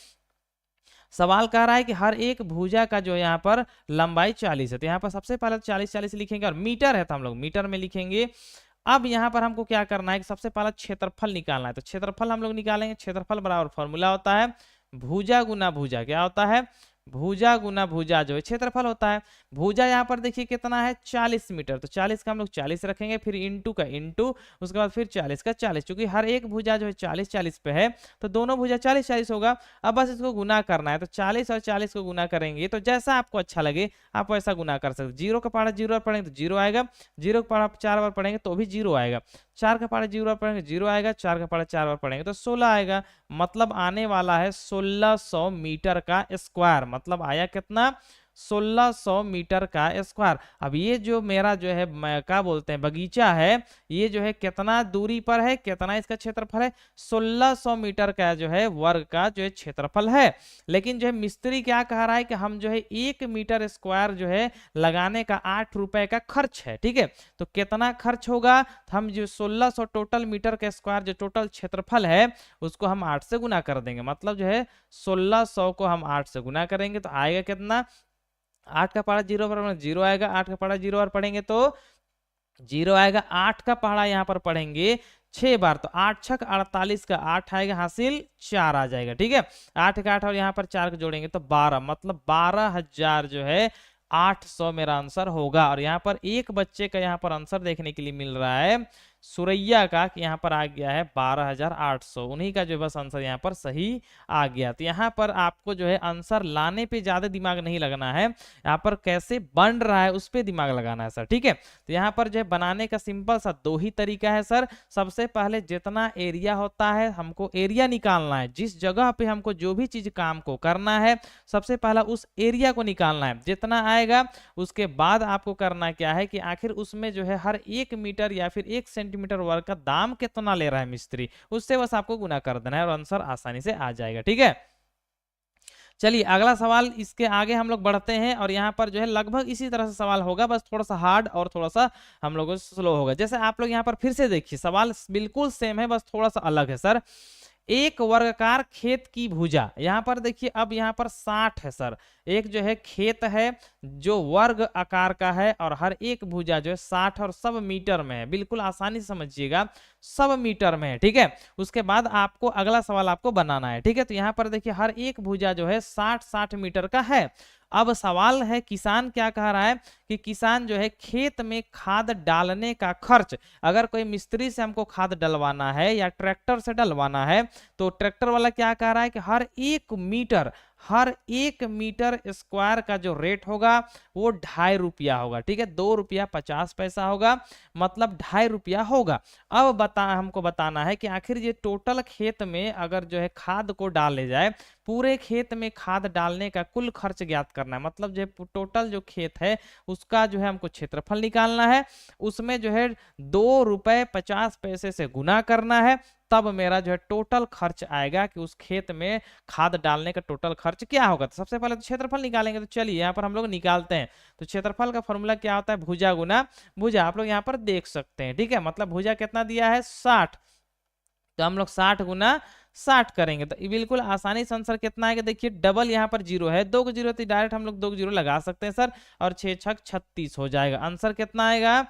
A: सवाल कह रहा है कि हर एक भुजा का जो यहाँ पर लंबाई 40 है, तो यहाँ पर सबसे पहले 40 लिखेंगे, और मीटर है तो हम लोग मीटर में लिखेंगे। अब यहाँ पर हमको क्या करना है कि सबसे पहले क्षेत्रफल निकालना है, तो क्षेत्रफल हम लोग निकालेंगे। क्षेत्रफल बराबर फॉर्मूला होता है भुजा गुना भुजा, क्या होता है, भुजा गुना भुजा जो है क्षेत्रफल होता है। भुजा यहाँ पर देखिए कितना है, 40 मीटर, तो 40 का हम लोग 40 रखेंगे, फिर इंटू का इंटू, उसके बाद फिर 40 का 40, क्योंकि हर एक भुजा जो है 40 पे है तो दोनों भुजा 40 होगा। अब बस इसको गुना करना है, तो 40 और 40 को गुना करेंगे तो जैसा आपको अच्छा लगे आप वैसा गुना कर सकते। जीरो का पहाड़ा जीरो बार पढ़ेंगे तो जीरो आएगा, जीरो का पहाड़ा 4 बार पढ़ेंगे तो भी जीरो आएगा, 4 का पहाड़ा जीरो बार पढ़ेंगे जीरो आएगा, 4 का पहाड़ा 4 बार पढ़ेंगे तो 16 आएगा। मतलब आने वाला है 1600 मीटर का स्क्वायर, मतलब आया कितना, 1600 मीटर का स्क्वायर। अब ये जो मेरा जो है क्या बोलते हैं बगीचा है, ये जो है कितना दूरी पर है, कितना इसका क्षेत्रफल है, 1600 मीटर का जो है वर्ग का जो है क्षेत्रफल है। लेकिन जो है मिस्त्री क्या कह रहा है कि हम जो है 1 मीटर स्क्वायर जो है लगाने का 8 रुपए का खर्च है। ठीक है, तो कितना खर्च होगा, हम जो 1600 टोटल मीटर का स्क्वायर जो टोटल क्षेत्रफल है उसको हम 8 से गुना कर देंगे, मतलब जो है 1600 को हम 8 से गुना करेंगे तो आएगा कितना, 8 का पहाड़ा जीरो पर जीरो आएगा, 8 का पहाड़ा जीरो बार पढ़ेंगे तो जीरो आएगा, 8 का पहाड़ा यहाँ पर पढ़ेंगे 6 बार तो 8 छक 48 का 8 आएगा हासिल 4 आ जाएगा। ठीक है, 8 का 8 और यहाँ पर 4 को जोड़ेंगे तो 12, मतलब 12,000 जो है 800 मेरा आंसर होगा। और यहाँ पर एक बच्चे का यहाँ पर आंसर देखने के लिए मिल रहा है सुरैया का, कि यहाँ पर आ गया है 12,800, उन्हीं का जो बस आंसर यहाँ पर सही आ गया। तो यहाँ पर आपको जो है आंसर लाने पे ज्यादा दिमाग नहीं लगना है, यहाँ पर कैसे बन रहा है उस पे दिमाग लगाना है सर। ठीक है, तो यहाँ पर जो है बनाने का सिंपल सा 2 ही तरीका है सर। सबसे पहले जितना एरिया होता है हमको एरिया निकालना है, जिस जगह पे हमको जो भी चीज काम को करना है सबसे पहला उस एरिया को निकालना है, जितना आएगा उसके बाद आपको करना क्या है कि आखिर उसमें जो है हर 1 मीटर या फिर 1 सेंटीमीटर वर्ग का दाम कितना ले रहा है मिस्त्री, उससे बस आपको गुना कर देना है और आंसर आसानी से आ जाएगा। ठीक है, चलिए अगला सवाल, इसके आगे हम लोग बढ़ते हैं और यहाँ पर जो है लगभग इसी तरह से सवाल होगा, बस थोड़ा सा हार्ड और थोड़ा सा हम लोगों से स्लो होगा। जैसे आप लोग यहाँ पर फिर से देखिए सवाल बिल्कुल सेम है, बस थोड़ा सा अलग है सर। एक वर्गाकार खेत की भुजा, यहाँ पर देखिए अब यहाँ पर 60 है सर, एक जो है खेत है जो वर्ग आकार का है और हर एक भुजा जो है 60 और सब मीटर में है, बिल्कुल आसानी से समझिएगा सब मीटर में है। ठीक है, उसके बाद आपको अगला सवाल आपको बनाना है। ठीक है, तो यहाँ पर देखिए हर एक भुजा जो है 60 मीटर का है। अब सवाल है किसान क्या कह रहा है कि किसान जो है खेत में खाद डालने का खर्च, अगर कोई मिस्त्री से हमको खाद डलवाना है या ट्रैक्टर से डलवाना है, तो ट्रैक्टर वाला क्या कह रहा है कि हर 1 मीटर स्क्वायर का जो रेट होगा वो 2.5 रुपया होगा। ठीक है, 2 रुपया 50 पैसा होगा, मतलब 2.5 रुपया होगा। अब हमको बताना है कि आखिर ये टोटल खेत में अगर जो है खाद को डाले जाए, पूरे खेत में खाद डालने का कुल खर्च ज्ञात करना है, मतलब जो टोटल जो खेत है उसका जो है हमको क्षेत्रफल निकालना है, उसमें जो है 2 रुपये 50 पैसे से गुना करना है, तब मेरा जो है टोटल खर्च आएगा कि उस खेत में खाद डालने का टोटल खर्च क्या होगा। तो सबसे पहले तो क्षेत्रफल निकालेंगे, तो चलिए यहाँ पर हम लोग निकालते हैं। तो क्षेत्रफल का फॉर्मूला क्या होता है, भुजा गुना भुजा, आप लोग यहाँ पर देख सकते हैं। ठीक है, मतलब भुजा कितना दिया है 60, तो हम लोग 60 गुना 60 करेंगे, तो बिल्कुल आसानी से आंसर कितना आएगा, देखिए डबल यहाँ पर जीरो है, 2 को जीरो तो डायरेक्ट हम लोग 2 को जीरो लगा सकते हैं सर, और 6 6 36 हो जाएगा। आंसर कितना आएगा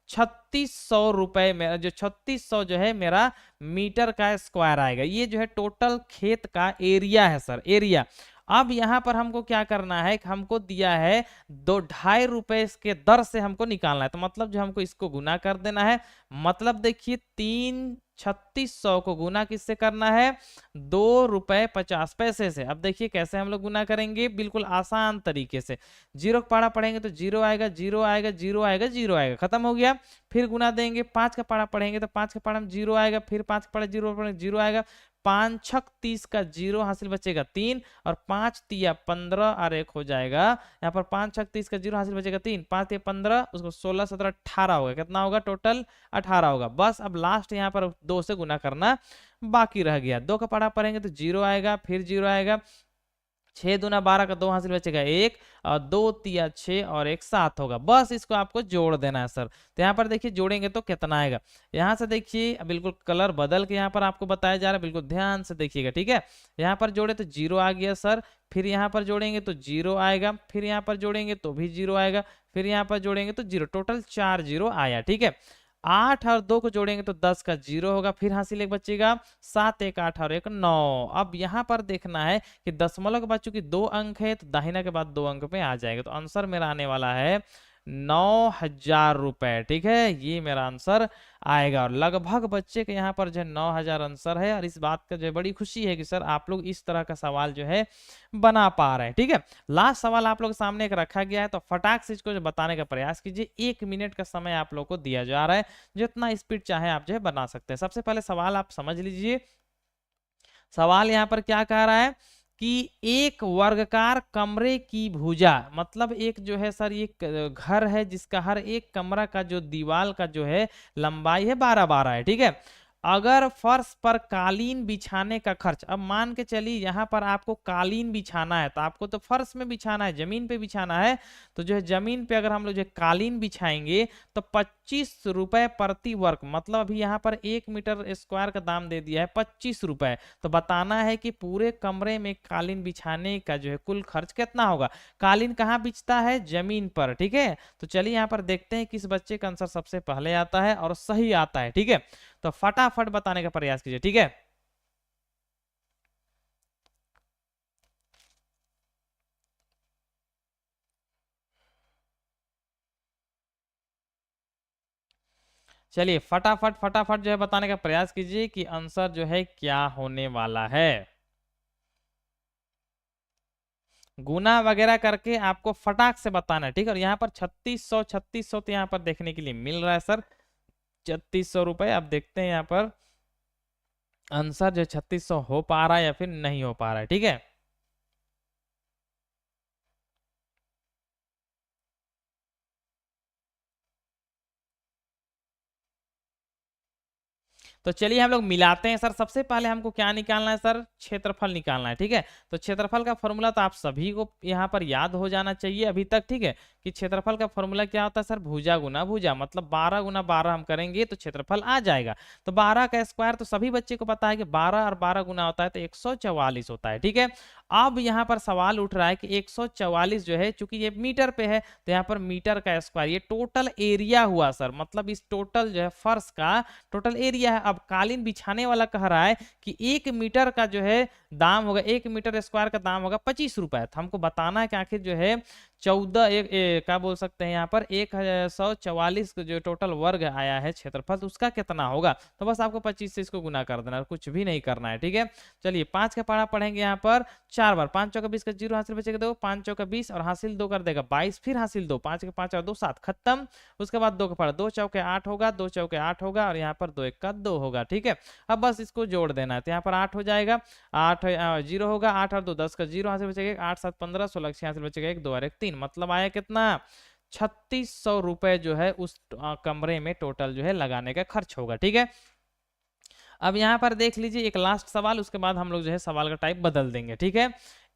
A: 3600 रुपए में, जो 3600 जो है मेरा मीटर का स्क्वायर आएगा। ये जो है टोटल खेत का एरिया है सर, एरिया। अब यहाँ पर हमको क्या करना है, हमको दिया है 2.5 रुपए के दर से हमको निकालना है, तो मतलब जो हमको इसको गुना कर देना है, मतलब देखिए 3600 को गुना किससे करना है, 2 रुपये 50 पैसे से। अब देखिए कैसे हम लोग गुना करेंगे, बिल्कुल आसान तरीके से। जीरो का पारा पढ़ेंगे तो जीरो आएगा, जीरो आएगा, जीरो आएगा, जीरो आएगा, खत्म हो गया। फिर गुना देंगे, 5 का पारा पढ़ेंगे तो 5 का पारा में जीरो आएगा, फिर 5 का पारा जीरो पढ़ेंगे जीरो आएगा, 5 छक 30 का जीरो हासिल बचेगा 3, और 5 तिया 15 और 1 हो जाएगा। यहाँ पर 5 छक 30 का जीरो हासिल बचेगा 3, 5 तिया 15, उसको 16 17 18 होगा, कितना होगा टोटल 18 होगा। बस अब लास्ट यहाँ पर 2 से गुना करना बाकी रह गया। 2 का पढ़ा पढ़ेंगे तो जीरो आएगा, फिर जीरो आएगा, 6 दूना 12 का 2 हासिल बचेगा 1, और 2 तिया 6 और 1 7 होगा। बस इसको आपको जोड़ देना है सर। तो यहाँ पर देखिए जोड़ेंगे तो कितना आएगा, यहाँ से देखिए बिल्कुल कलर बदल के यहाँ पर आपको बताया जा रहा है, बिल्कुल ध्यान से देखिएगा। ठीक है, यहाँ पर जोड़े तो जीरो आ गया सर, फिर यहाँ पर जोड़ेंगे तो जीरो आएगा, फिर यहाँ पर जोड़ेंगे तो भी जीरो आएगा, फिर यहाँ पर जोड़ेंगे तो जीरो, टोटल 4 जीरो आया। ठीक है, 8 और 2 को जोड़ेंगे तो 10 का जीरो होगा, फिर हासिल 1 बचेगा, 7 1 8 और 1 9। अब यहाँ पर देखना है कि दशमलव के बाद चूंकि 2 अंक है तो दाहिना के बाद 2 अंक पे आ जाएगा, तो आंसर मेरा आने वाला है 9000 रुपए। ठीक है, ये मेरा आंसर आएगा, और लगभग बच्चे के यहाँ पर जो है 9000 आंसर है। और इस बात का जो है बड़ी खुशी है कि सर आप लोग इस तरह का सवाल जो है बना पा रहे हैं। ठीक है, लास्ट सवाल आप लोग के सामने एक रखा गया है, तो फटाक से इसको जो बताने का प्रयास कीजिए। 1 मिनट का समय आप लोग को दिया जा रहा है, जितना स्पीड चाहे आप जो है बना सकते हैं। सबसे पहले सवाल आप समझ लीजिए। सवाल यहाँ पर क्या कह रहा है कि एक वर्गाकार कमरे की भुजा, मतलब एक जो है सर ये घर है जिसका हर एक कमरा का जो दीवार का जो है लंबाई है 12 है। ठीक है, अगर फर्श पर कालीन बिछाने का खर्च, अब मान के चलिए यहाँ पर आपको कालीन बिछाना है, तो आपको तो फर्श में बिछाना है, जमीन पे बिछाना है, तो जो है जमीन पे अगर हम लोग जो है कालीन बिछाएंगे तो 25 रुपए प्रति वर्ग, मतलब अभी यहाँ पर 1 मीटर स्क्वायर का दाम दे दिया है 25 रुपए। तो बताना है कि पूरे कमरे में कालीन बिछाने का जो है कुल खर्च कितना होगा। कालीन कहाँ बिछता है, जमीन पर। ठीक है, तो चलिए यहाँ पर देखते हैं किस बच्चे का आंसर सबसे पहले आता है और सही आता है। ठीक है, तो फटाफट बताने का प्रयास कीजिए। ठीक है, चलिए फटाफट फटाफट जो है बताने का प्रयास कीजिए कि आंसर जो है क्या होने वाला है। गुना वगैरह करके आपको फटाक से बताना है। ठीक है, और यहाँ पर 3600 तो यहाँ पर देखने के लिए मिल रहा है सर, 3600 रुपए। अब देखते हैं यहाँ पर आंसर जो 3600 हो पा रहा है या फिर नहीं हो पा रहा है। ठीक है, तो चलिए हम लोग मिलाते हैं सर। सबसे पहले हमको क्या निकालना है सर, क्षेत्रफल निकालना है। ठीक है, तो क्षेत्रफल का फॉर्मूला तो आप सभी को यहाँ पर याद हो जाना चाहिए अभी तक। ठीक है, कि क्षेत्रफल का फॉर्मूला क्या होता है सर, भुजा गुना भुजा, मतलब 12 गुना 12 हम करेंगे तो क्षेत्रफल आ जाएगा। तो 12 का स्क्वायर तो सभी बच्चे को पता है कि 12 और 12 गुना होता है तो 144 होता है। ठीक है, अब यहाँ पर सवाल उठ रहा है कि 144 जो है, चूंकि ये मीटर पे है तो यहाँ पर मीटर का स्क्वायर, ये टोटल एरिया हुआ सर, मतलब इस टोटल जो है फर्श का टोटल एरिया है। अब कालीन बिछाने वाला कह रहा है कि 1 मीटर का जो है दाम होगा, 1 मीटर स्क्वायर का दाम होगा 25 रुपए। तो हमको बताना है कि आखिर जो है 14 क्या बोल सकते हैं यहाँ पर 144 जो टोटल वर्ग आया है क्षेत्रफल, तो उसका कितना होगा। तो बस आपको 25 से इसको गुना कर देना, कुछ भी नहीं करना है, ठीक है। चलिए 5 का पढ़ा पढ़ेंगे यहाँ पर 4 बार, 5 चौका 20 का 0 हासिल बचेगा 2, 5 चौका 20 और हासिल 2 कर देगा 22, फिर हासिल 2, 5 के 5 और 2 7, खत्म। उसके बाद 2 का पढ़ा, 2 चौके 8 होगा, 2 चौके 8 होगा और यहाँ पर 2 1 का 2 होगा, ठीक है। अब बस इसको जोड़ देना है, तो यहाँ पर 8 हो जाएगा, 8 0 होगा, 8 और 2 10 का 0 हासिल बचेगा, 8 7 15, 16 6 हासिल बचेगा 1 2 और 1 3, मतलब आया कितना 3600 रुपए जो है उस कमरे में टोटल जो है लगाने का खर्च होगा, ठीक है। अब यहाँ पर देख लीजिए एक लास्ट सवाल, उसके बाद हम लोग जो है सवाल का टाइप बदल देंगे, ठीक है।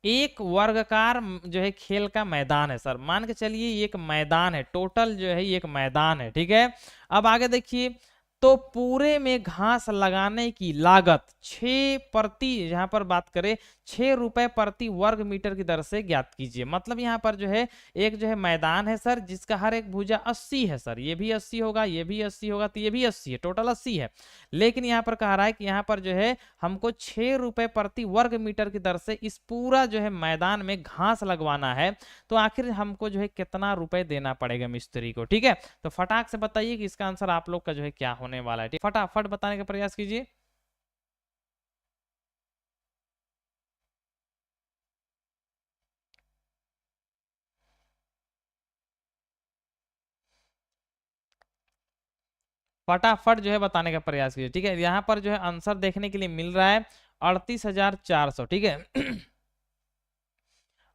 A: एक वर्गाकार जो है खेल का मैदान है सर, मान के चलिए ये एक मैदान है, टोटल जो है ये एक मैदान है, ठीक है। अब आगे देखिए, तो पूरे में घास लगाने की लागत 6 प्रति, यहाँ पर बात करें 6 रुपए प्रति वर्ग मीटर की दर से ज्ञात कीजिए। मतलब यहाँ पर जो है एक जो है मैदान है सर, जिसका हर एक भुजा 80 है सर, ये भी 80 होगा, ये भी 80 होगा, तो ये भी 80 है, टोटल 80 है। लेकिन यहाँ पर कह रहा है कि यहाँ पर जो है हमको 6 रुपए प्रति वर्ग मीटर की दर से इस पूरा जो है मैदान में घास लगवाना है, तो आखिर हमको जो है कितना रुपए देना पड़ेगा मिस्त्री को, ठीक है। तो फटाक से बताइए कि इसका आंसर आप लोग का जो है क्या होने वाला है, ठीक, फटाफट बताने का प्रयास कीजिए। फटाफट जो है बताने का प्रयास कीजिए, ठीक है। यहाँ पर जो है आंसर देखने के लिए मिल रहा है 38,400, ठीक है।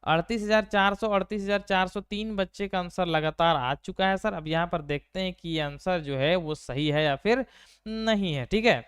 A: 38,400, 38,400, 3 बच्चे का आंसर लगातार आ चुका है सर। अब यहाँ पर देखते हैं कि ये आंसर जो है वो सही है या फिर नहीं है, ठीक है।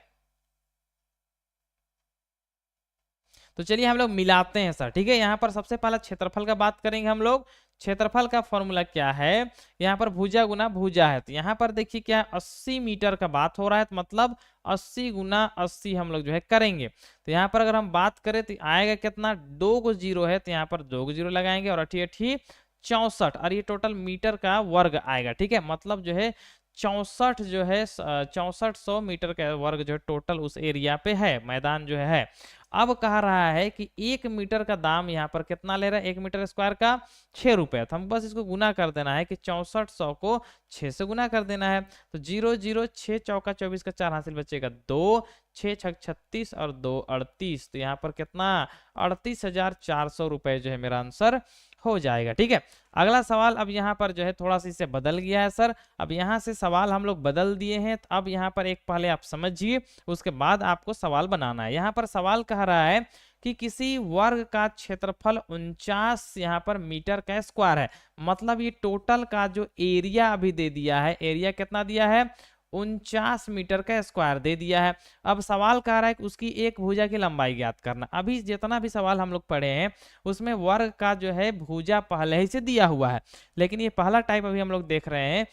A: तो चलिए हम लोग मिलाते हैं सर, ठीक है। यहाँ पर सबसे पहला क्षेत्रफल का बात करेंगे हम लोग। क्षेत्रफल का फॉर्मूला क्या है, यहाँ पर भुजा गुना भुजा है, तो यहाँ पर देखिए क्या 80 मीटर का बात हो रहा है, तो मतलब 80 गुना 80 हम लोग जो है करेंगे। तो यहाँ पर अगर हम बात करें तो आएगा कितना, 2 को 0 है तो यहाँ पर 2 को 0 लगाएंगे और 88 88 64, और ये टोटल मीटर का वर्ग आएगा, ठीक है। मतलब जो है 64 जो है 6400 मीटर का वर्ग जो है टोटल उस एरिया पे है, मैदान जो है। अब कह रहा है कि 1 मीटर का दाम यहाँ पर कितना ले रहा है, 1 मीटर स्क्वायर का 6 रुपए। तो हम बस इसको गुना कर देना है कि 6400 को 6 से गुना कर देना है, तो 0 0 6 चौका 24 का 4 हासिल बचेगा 2, 6 छक 36 और 2 38, तो यहाँ पर कितना 38,400 रुपए जो है मेरा आंसर हो जाएगा, ठीक है। अगला सवाल अब यहाँ पर जो है थोड़ा सा इससे बदल गया है सर। अब यहाँ से सवाल हम लोग बदल दिए हैं, तो अब यहाँ पर एक पहले आप समझिए, उसके बाद आपको सवाल बनाना है। यहाँ पर सवाल कह रहा है कि किसी वर्ग का क्षेत्रफल 49 यहाँ पर मीटर का स्क्वायर है, मतलब ये टोटल का जो एरिया अभी दे दिया है, एरिया कितना दिया है 49 मीटर का स्क्वायर दे दिया है। अब सवाल कह रहा है कि उसकी एक भुजा की लंबाई ज्ञात करना। अभी जितना भी सवाल हम लोग पढ़े हैं उसमें वर्ग का जो है भुजा पहले ही से दिया हुआ है, लेकिन ये पहला टाइप अभी हम लोग देख रहे हैं,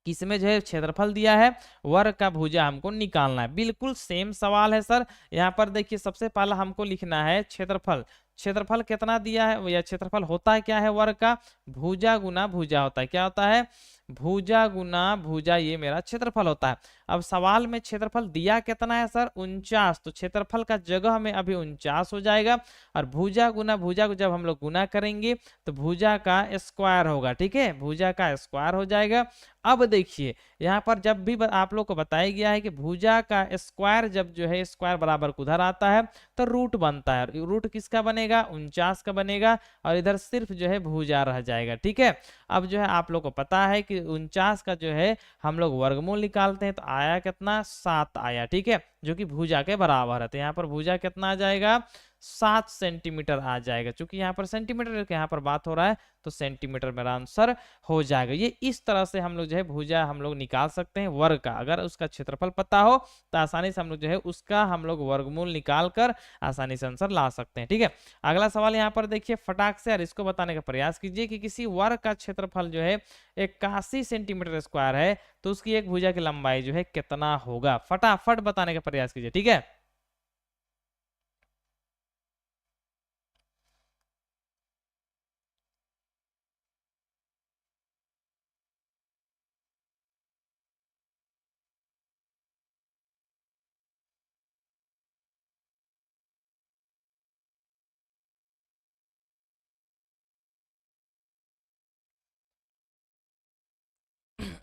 A: इसमें जो है क्षेत्रफल दिया है, वर्ग का भुजा हमको निकालना है। बिल्कुल सेम सवाल है सर। यहाँ पर देखिए सबसे पहला हमको लिखना है क्षेत्रफल। क्षेत्रफल कितना दिया है, या क्षेत्रफल होता है क्या है वर्ग का, भुजा गुना भुजा होता है, क्या होता है भुजा गुना भुजा, ये मेरा क्षेत्रफल होता है। अब सवाल में क्षेत्रफल दिया कितना है सर 49, तो क्षेत्रफल का जगह में अभी 49 हो जाएगा, और भुजा गुना भुजा को जब हम लोग गुना करेंगे तो भुजा का स्क्वायर होगा, ठीक है, भुजा का स्क्वायर हो जाएगा। अब देखिए यहाँ पर जब भी आप लोग को बताया गया है कि भुजा का स्क्वायर जब जो है स्क्वायर बराबर उधर आता है तो रूट बनता है, रूट किसका बनेगा 49 का बनेगा, और इधर सिर्फ जो है भुजा रह जाएगा, ठीक है। अब जो है आप लोग को पता है कि 49 का जो है हम लोग वर्गमूल निकालते हैं, तो आया कितना 7 आया, ठीक है, जो कि भुजा के बराबर है। तो यहाँ पर भुजा कितना आ जाएगा 7 सेंटीमीटर आ जाएगा, क्योंकि यहाँ पर सेंटीमीटर के यहाँ पर बात हो रहा है तो सेंटीमीटर मेरा आंसर हो जाएगा। ये इस तरह से हम लोग जो है भुजा हम लोग निकाल सकते हैं वर्ग का, अगर उसका क्षेत्रफल पता हो तो आसानी से हम लोग जो है उसका हम लोग वर्गमूल निकाल कर आसानी से आंसर ला सकते हैं, ठीक है। अगला सवाल यहाँ पर देखिए फटाक से, और इसको बताने का प्रयास कीजिए कि किसी वर्ग का क्षेत्रफल जो है 81 सेंटीमीटर स्क्वायर है, तो उसकी एक भुजा की लंबाई जो है कितना होगा, फटाफट बताने का प्रयास कीजिए, ठीक है।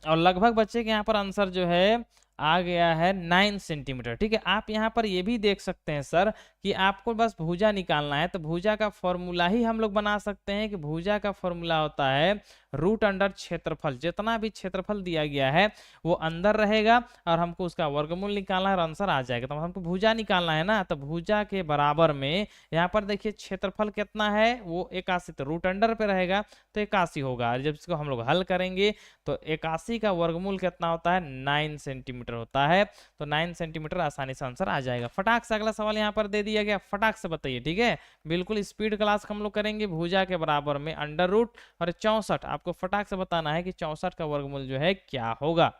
A: और लगभग बच्चे के यहाँ पर आंसर जो है आ गया है 9 सेंटीमीटर। ठीक है, आप यहाँ पर ये भी देख सकते हैं सर कि आपको बस भुजा निकालना है, तो भुजा का फॉर्मूला ही हम लोग बना सकते हैं कि भुजा का फॉर्मूला होता है रूट अंडर क्षेत्रफल। जितना भी क्षेत्रफल दिया गया है वो अंदर रहेगा और हमको उसका वर्गमूल निकालना है और आंसर आ जाएगा। तो हमको भुजा निकालना है ना, तो भुजा के बराबर में यहाँ पर देखिए क्षेत्रफल कितना है, वो 81, तो रूट अंडर पे रहेगा तो 81 होगा। और जब इसको हम लोग हल करेंगे तो 81 का वर्गमूल कितना होता है, 9 सेंटीमीटर होता है। तो 9 सेंटीमीटर आसानी से आंसर आ जाएगा। फटाक से अगला सवाल यहाँ पर दे दिया गया, फटाक से बताइए। ठीक है, बिल्कुल स्पीड क्लास हम लोग करेंगे। भुजा के बराबर में अंडर रूट और 64, आपको फटाक से बताना है कि 64 का वर्गमूल जो है क्या होगा।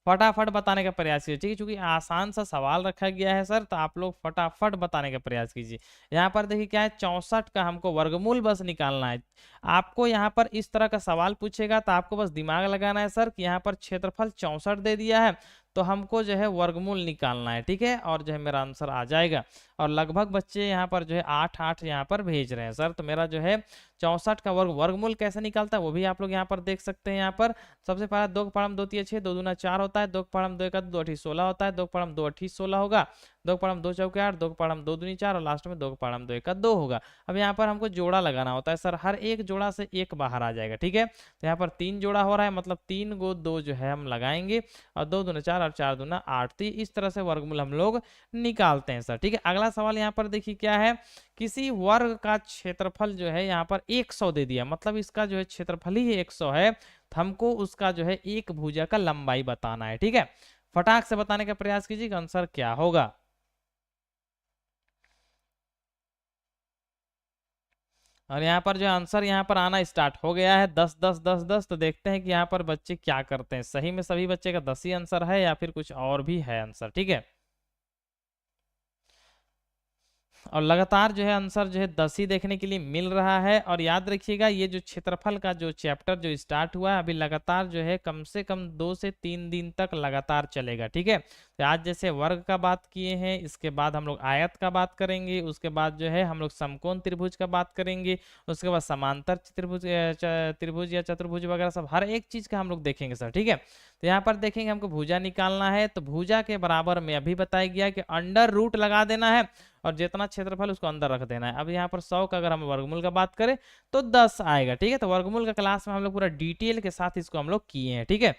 A: फटाफट बताने का प्रयास कीजिए, ठीक है, क्योंकि आसान सा सवाल रखा गया है सर, तो आप लोग फटाफट बताने का प्रयास कीजिए। यहाँ पर देखिए क्या है, 64 का हमको वर्गमूल बस निकालना है। आपको यहाँ पर इस तरह का सवाल पूछेगा तो आपको बस दिमाग लगाना है सर कि यहाँ पर क्षेत्रफल 64 दे दिया है, तो हमको जो है वर्गमूल निकालना है। ठीक है, और जो है मेरा आंसर आ जाएगा। और लगभग बच्चे यहाँ पर जो है 8 यहाँ पर भेज रहे हैं सर, तो मेरा जो है 64 का वर्गमूल कैसे निकालता है वो भी आप लोग यहाँ पर देख सकते हैं। यहाँ पर सबसे पहला 2 का पढ़म 2 3 6, 2 दूना 4 होता है, 2 का पढ़म 2 1 2 अठी 16 होता है, 2 का पढ़म 2 अठी 16 होगा, 2 का पढ़म 2 चौके 8, 2 का पढ़म 2 दूनी 4 और लास्ट में 2 का पढ़म 2 1 2 होगा। अब यहाँ पर हमको जोड़ा लगाना होता है सर, हर एक जोड़ा से एक बाहर आ जाएगा। ठीक है, तो यहाँ पर 3 जोड़ा हो रहा है, मतलब 3 गो 2 जो है हम लगाएंगे और 2 दूना 4 और 4 दूना 8, तो इस तरह से वर्गमूल हम लोग निकालते हैं सर। ठीक है, अगला सवाल यहाँ पर देखिए क्या है, किसी वर्ग का क्षेत्रफल जो है यहाँ पर 100 दे दिया, मतलब इसका जो है क्षेत्रफल ही 100 है, तो हमको उसका जो है एक भुजा का लंबाई बताना है। ठीक है, फटाक से बताने का प्रयास कीजिए कि आंसर क्या होगा। और यहाँ पर जो आंसर यहाँ पर आना स्टार्ट हो गया है, 10 10 10 10। तो देखते हैं कि यहाँ पर बच्चे क्या करते हैं, सही में सभी बच्चे का 10 ही आंसर है या फिर कुछ और भी है आंसर। ठीक है, और लगातार जो है आंसर जो है 10 ही देखने के लिए मिल रहा है। और याद रखिएगा ये जो क्षेत्रफल का जो चैप्टर जो स्टार्ट हुआ है अभी लगातार जो है कम से कम 2 से 3 दिन तक लगातार चलेगा। ठीक है, तो आज जैसे वर्ग का बात किए हैं, इसके बाद हम लोग आयत का बात करेंगे, उसके बाद जो है हम लोग समकोण त्रिभुज का बात करेंगे, उसके बाद समांतर त्रिभुज त्रिभुज या चतुर्भुज वगैरह सब हर एक चीज का हम लोग देखेंगे सर। ठीक है, तो यहाँ पर देखेंगे हमको भुजा निकालना है, तो भुजा के बराबर में अभी बताया गया कि अंडर रूट लगा देना है और जितना क्षेत्रफल उसको अंदर रख देना है। अब यहाँ पर 100 का अगर हम वर्गमूल का बात करें तो 10 आएगा। ठीक है, तो वर्गमूल का क्लास में हम लोग पूरा डिटेल के साथ इसको हम लोग किए हैं। ठीक है,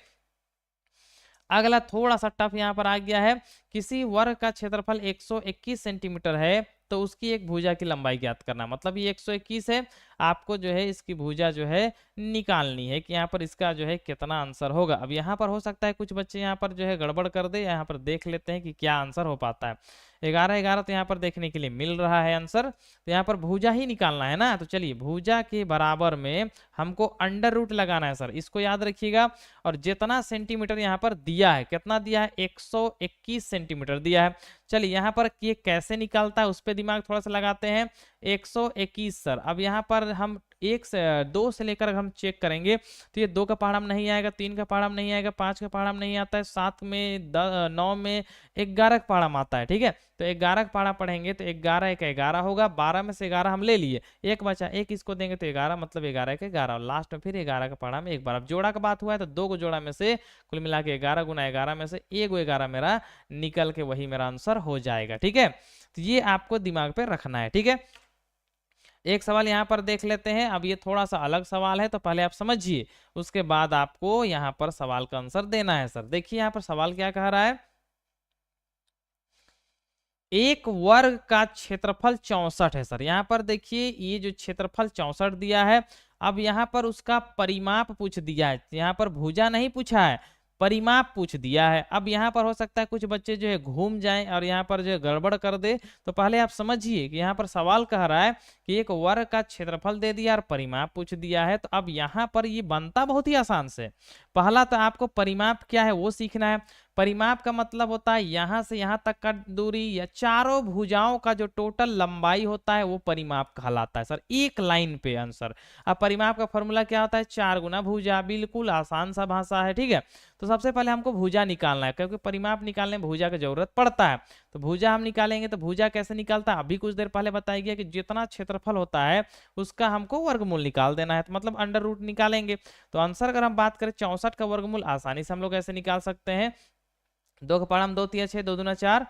A: अगला थोड़ा सा टफ यहाँ पर आ गया है, किसी वर्ग का क्षेत्रफल 121 सेंटीमीटर है तो उसकी एक भुजा की लंबाई ज्ञात करना, मतलब ये 121 है, आपको जो है इसकी भुजा जो है निकालनी है कि यहाँ पर इसका जो है कितना आंसर होगा। अब यहाँ पर हो सकता है कुछ बच्चे यहाँ पर जो है गड़बड़ कर दे, यहाँ पर देख लेते हैं कि क्या आंसर हो पाता है। 11 11 तो यहाँ पर देखने के लिए मिल रहा है आंसर, तो यहाँ पर भुजा ही निकालना है ना, तो चलिए भुजा के बराबर में हमको अंडर रूट लगाना है सर, इसको याद रखिएगा। और जितना सेंटीमीटर यहाँ पर दिया है, कितना दिया है, 121 सेंटीमीटर दिया है। चलिए यहाँ पर ये कैसे निकालता है उस पर दिमाग थोड़ा सा लगाते हैं। 121 सर, अब यहाँ पर हम 1 से 2 से लेकर हम चेक करेंगे तो ये 2 का पहाड़म नहीं आएगा, 3 का पहाड़म नहीं आएगा, 5 का पहाड़म नहीं आता है, 7 में 9 में 11 का पहाड़म आता है। ठीक है, तो 11 का पहाड़ा पढ़ेंगे तो 11 1 11 होगा, 12 में से 11 हम ले लिए, एक बचा, एक इसको देंगे तो 11, मतलब 11 1 11 और लास्ट में फिर 11 का पहाड़ा में एक बार। अब जोड़ा का बात हुआ है तो 2 को जोड़ा में से कुल मिला के 11 गुना 11 में से 1 11 मेरा निकल के वही मेरा आंसर हो जाएगा। ठीक है, तो ये आपको दिमाग पे रखना है। ठीक है, एक सवाल यहाँ पर देख लेते हैं, अब ये थोड़ा सा अलग सवाल है तो पहले आप समझिए, उसके बाद आपको यहाँ पर सवाल का आंसर देना है सर। देखिए यहाँ पर सवाल क्या कह रहा है, एक वर्ग का क्षेत्रफल 64 है सर। यहाँ पर देखिए ये जो क्षेत्रफल 64 दिया है, अब यहाँ पर उसका परिमाप पूछ दिया है, यहाँ पर भुजा नहीं पूछा है, परिमाप पूछ दिया है। अब यहाँ पर हो सकता है कुछ बच्चे जो है घूम जाएं और यहाँ पर जो है गड़बड़ कर दे, तो पहले आप समझिए कि यहाँ पर सवाल कह रहा है कि एक वर्ग का क्षेत्रफल दे दिया और परिमाप पूछ दिया है, तो अब यहाँ पर ये बनता बहुत ही आसान से। पहला तो आपको परिमाप क्या है वो सीखना है। परिमाप का मतलब होता है यहां से यहां तक का दूरी या चारों भुजाओं का जो टोटल लंबाई होता है वो परिमाप कहलाता है सर, एक लाइन पे आंसर। अब परिमाप का फॉर्मूला क्या होता है, 4 गुना भुजा, बिल्कुल आसान सा भाषा है, ठीक है। तो सबसे पहले हमको भुजा निकालना है, क्योंकि परिमाप निकालने में भुजा की जरूरत पड़ता है। तो भुजा हम निकालेंगे, तो भुजा कैसे निकालता है अभी कुछ देर पहले बताया गया कि जितना क्षेत्रफल होता है उसका हमको वर्गमूल निकाल देना है, तो मतलब अंडर रूट निकालेंगे। तो आंसर अगर हम बात करें 64 का वर्गमूल आसानी से हम लोग ऐसे निकाल सकते हैं, 2 का पढ़म 2 तिया 6, 2 दूना 4,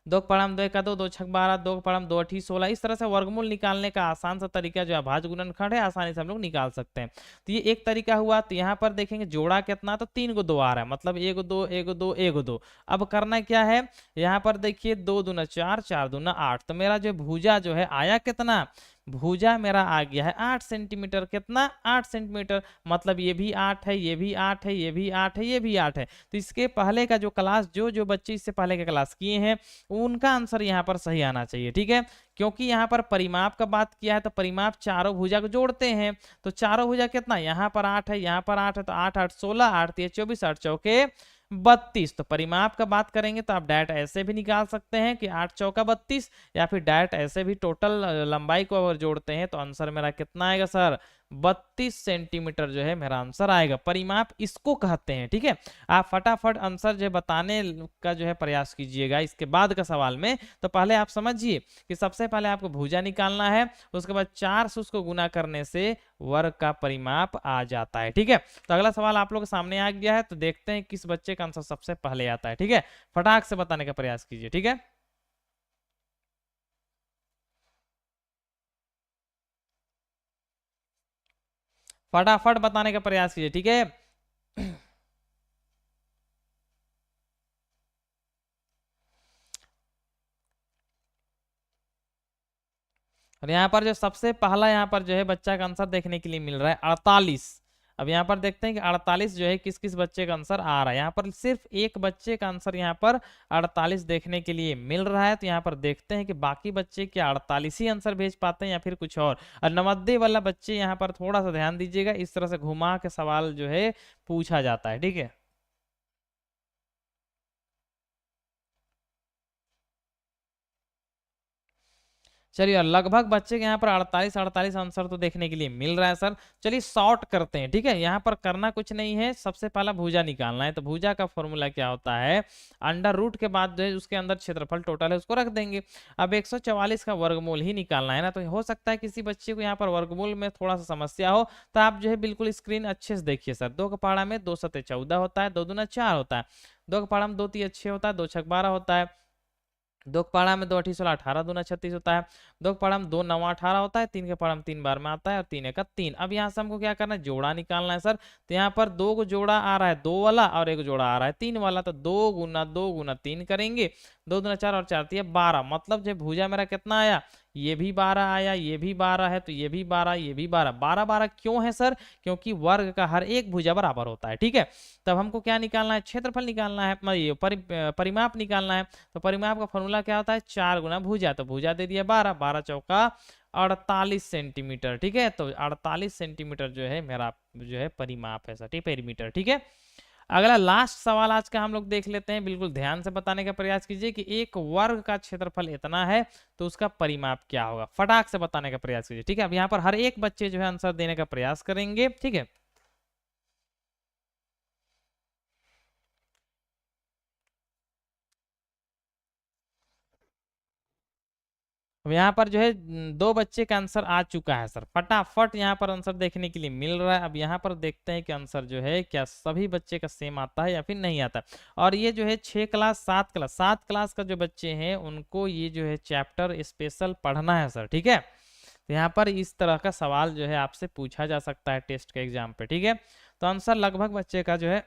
A: 2 का पढ़म 2 का 2, 2 छक 12, 2 का पढ़म 2 अठी 16। इस तरह से वर्गमूल निकालने का आसान सा तरीका जो है भाज्य गुणनखंड है, आसानी से हम लोग निकाल सकते हैं। तो ये एक तरीका हुआ। तो यहाँ पर देखेंगे जोड़ा कितना, तो 3 को 2 आ रहा है, मतलब 1 2 1 2 1 2। अब करना क्या है, यहाँ पर देखिए 2 दूना 4, 4 दूना 8, तो मेरा जो भुजा जो है आया कितना, भुजा मेरा आ गया है 8 सेंटीमीटर। कितना, 8 सेंटीमीटर, मतलब ये भी 8 है, ये भी 8 है, ये भी 8 है, ये भी 8 है। तो इसके पहले का जो क्लास, जो जो बच्चे इससे पहले का क्लास किए हैं उनका आंसर यहाँ पर सही आना चाहिए, ठीक है। क्योंकि यहाँ पर परिमाप का बात किया है, तो परिमाप चारों भुजा को जोड़ते हैं। तो चारों भुजा कितना, यहाँ पर 8 है, यहाँ पर 8 है, तो 8 8 16, 8 3 24, 8 चौके 32। तो परिमाप का बात करेंगे तो आप डायरेक्ट ऐसे भी निकाल सकते हैं कि 8 चौका 32, या फिर डायरेक्ट ऐसे भी टोटल लंबाई को अगर जोड़ते हैं तो आंसर मेरा कितना आएगा सर, 32 सेंटीमीटर जो है मेरा आंसर आएगा। परिमाप इसको कहते हैं, ठीक है। आप फटाफट आंसर जो बताने का जो है प्रयास कीजिएगा इसके बाद का सवाल में। तो पहले आप समझिए कि सबसे पहले आपको भुजा निकालना है, उसके बाद 4 से उसको गुना करने से वर्ग का परिमाप आ जाता है, ठीक है। तो अगला सवाल आप लोग के सामने आ गया है, तो देखते हैं किस बच्चे का आंसर सबसे पहले आता है, ठीक है। फटाक से बताने का प्रयास कीजिए, ठीक है। फटाफट बताने का प्रयास कीजिए, ठीक है। और यहाँ पर जो सबसे पहला यहाँ पर जो है बच्चा का आंसर देखने के लिए मिल रहा है 48। अब यहाँ पर देखते हैं कि 48 जो है किस किस बच्चे का आंसर आ रहा है। यहाँ पर सिर्फ एक बच्चे का आंसर यहाँ पर 48 देखने के लिए मिल रहा है। तो यहाँ पर देखते हैं कि बाकी बच्चे क्या 48 ही आंसर भेज पाते हैं या फिर कुछ और 90 वाला बच्चे यहाँ पर थोड़ा सा ध्यान दीजिएगा, इस तरह से घुमा के सवाल जो है पूछा जाता है, ठीक है। चलिए, और लगभग बच्चे के यहाँ पर 48 आंसर तो देखने के लिए मिल रहा है सर। चलिए शॉर्ट करते हैं, ठीक है। यहाँ पर करना कुछ नहीं है, सबसे पहला भुजा निकालना है। तो भुजा का फॉर्मूला क्या होता है, अंडर रूट के बाद जो है उसके अंदर क्षेत्रफल टोटल है उसको रख देंगे। अब 144 का वर्गमूल ही निकालना है ना, तो हो सकता है किसी बच्चे को यहाँ पर वर्गमूल में थोड़ा सा समस्या हो, तो आप जो है बिल्कुल स्क्रीन अच्छे से देखिए सर। 2 का पहाड़ा में 2 सते 14 होता है, 2 दूना 4 होता है, 2 का पहाड़ा में 2 तिया 6 होता है, 2 छक 12 होता है, 2 के पहाड़ा में 2 अठी 16, 18 दूना 36 होता है, 2 के पहाड़ा में 2 9 18 होता है, 3 के पहाड़ा में 3 बार में आता है, और 3 एक 3। अब यहाँ से हमको क्या करना है, जोड़ा निकालना है सर। तो यहाँ पर 2 को जोड़ा आ रहा है 2 वाला, और एक जोड़ा आ रहा है 3 वाला, तो 2 गुना 3 करेंगे, 2 दूना 4 और 4 तिया 12। मतलब जो भुजा मेरा कितना आया, ये भी 12 आया, ये भी 12 है, तो ये भी 12, ये भी 12। 12 12 क्यों है सर, क्योंकि वर्ग का हर एक भुजा बराबर होता है, ठीक है। तब हमको क्या निकालना है, क्षेत्रफल निकालना है, मतलब ये परिमाप निकालना है। तो परिमाप का फॉर्मूला क्या होता है, 4 गुना भुजा, तो भुजा दे दिया 12, 12 चौका 48 सेंटीमीटर, ठीक है। तो 48 सेंटीमीटर जो है मेरा जो है परिमाप है सर, ठीक, पेरीमीटर, ठीक है। अगला लास्ट सवाल आज का हम लोग देख लेते हैं, बिल्कुल ध्यान से बताने का प्रयास कीजिए कि एक वर्ग का क्षेत्रफल इतना है तो उसका परिमाप क्या होगा। फटाक से बताने का प्रयास कीजिए, ठीक है। अब यहाँ पर हर एक बच्चे जो है आंसर देने का प्रयास करेंगे, ठीक है। अब यहाँ पर जो है 2 बच्चे का आंसर आ चुका है सर, फटाफट यहाँ पर आंसर देखने के लिए मिल रहा है। अब यहाँ पर देखते हैं कि आंसर जो है क्या सभी बच्चे का सेम आता है या फिर नहीं आता। और ये जो है 6 क्लास 7 क्लास का जो बच्चे हैं उनको ये जो है चैप्टर स्पेशल पढ़ना है सर, ठीक है। तो यहाँ पर इस तरह का सवाल जो है आपसे पूछा जा सकता है टेस्ट के एग्जाम पे, ठीक है। तो आंसर लगभग बच्चे का जो है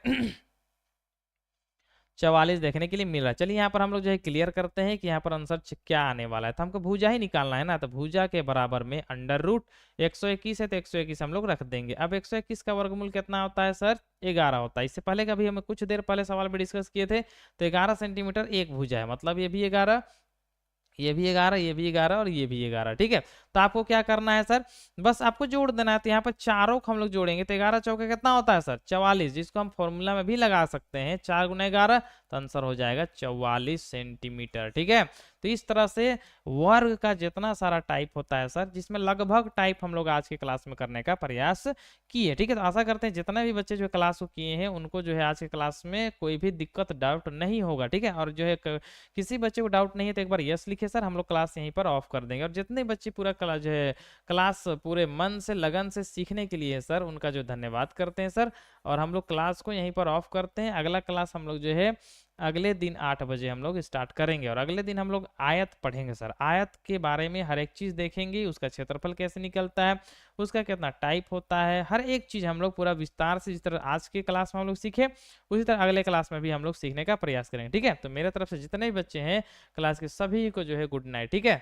A: 44 देखने के लिए मिल रहा है। चलिए यहाँ पर हम लोग जो है क्लियर करते हैं कि यहाँ पर आंसर क्या आने वाला है। तो हमको भुजा ही निकालना है ना, तो भुजा के बराबर में अंडर रूट 121 है, तो 121 हम लोग रख देंगे। अब 121 का वर्गमूल कितना होता है सर, 11 होता है। इससे पहले का भी हम कुछ देर पहले सवाल में डिस्कस किए थे, तो 11 सेंटीमीटर एक भुजा है, मतलब ये भी 11, ये भी 11, ये भी 11 और ये भी 11, ठीक है। तो आपको क्या करना है सर, बस आपको जोड़ देना है। तो यहाँ पर चारों को हम लोग जोड़ेंगे तो 11 चौके कितना होता है सर 44, जिसको हम फॉर्मूला में भी लगा सकते हैं 4 गुना 11, तो आंसर हो जाएगा 44 सेंटीमीटर। ठीक है, तो इस तरह से वर्ग का जितना सारा टाइप होता है सर, जिसमें लगभग टाइप हम लोग आज के क्लास में करने का प्रयास किए। ठीक है, तो आशा करते हैं जितने भी बच्चे जो क्लास को किए हैं उनको जो है आज के क्लास में कोई भी दिक्कत डाउट नहीं होगा। ठीक है, और जो है किसी बच्चे को डाउट नहीं है तो एक बार यस लिखे सर, हम लोग क्लास यहीं पर ऑफ कर देंगे। और जितने बच्चे पूरा क्लास जो है क्लास पूरे मन से लगन से सीखने के लिए सर, उनका जो धन्यवाद करते हैं सर। और हम लोग क्लास को यहीं पर ऑफ करते हैं। अगला क्लास हम लोग जो है अगले दिन 8 बजे हम लोग स्टार्ट करेंगे और अगले दिन हम लोग आयत पढ़ेंगे सर। आयत के बारे में हर एक चीज देखेंगे, उसका क्षेत्रफल कैसे निकलता है, उसका कितना टाइप होता है, हर एक चीज हम लोग पूरा विस्तार से, जिस तरह आज के क्लास में हम लोग सीखे उसी तरह अगले क्लास में भी हम लोग सीखने का प्रयास करेंगे। ठीक है, तो मेरे तरफ से जितने भी बच्चे हैं क्लास के सभी को जो है गुड नाइट। ठीक है।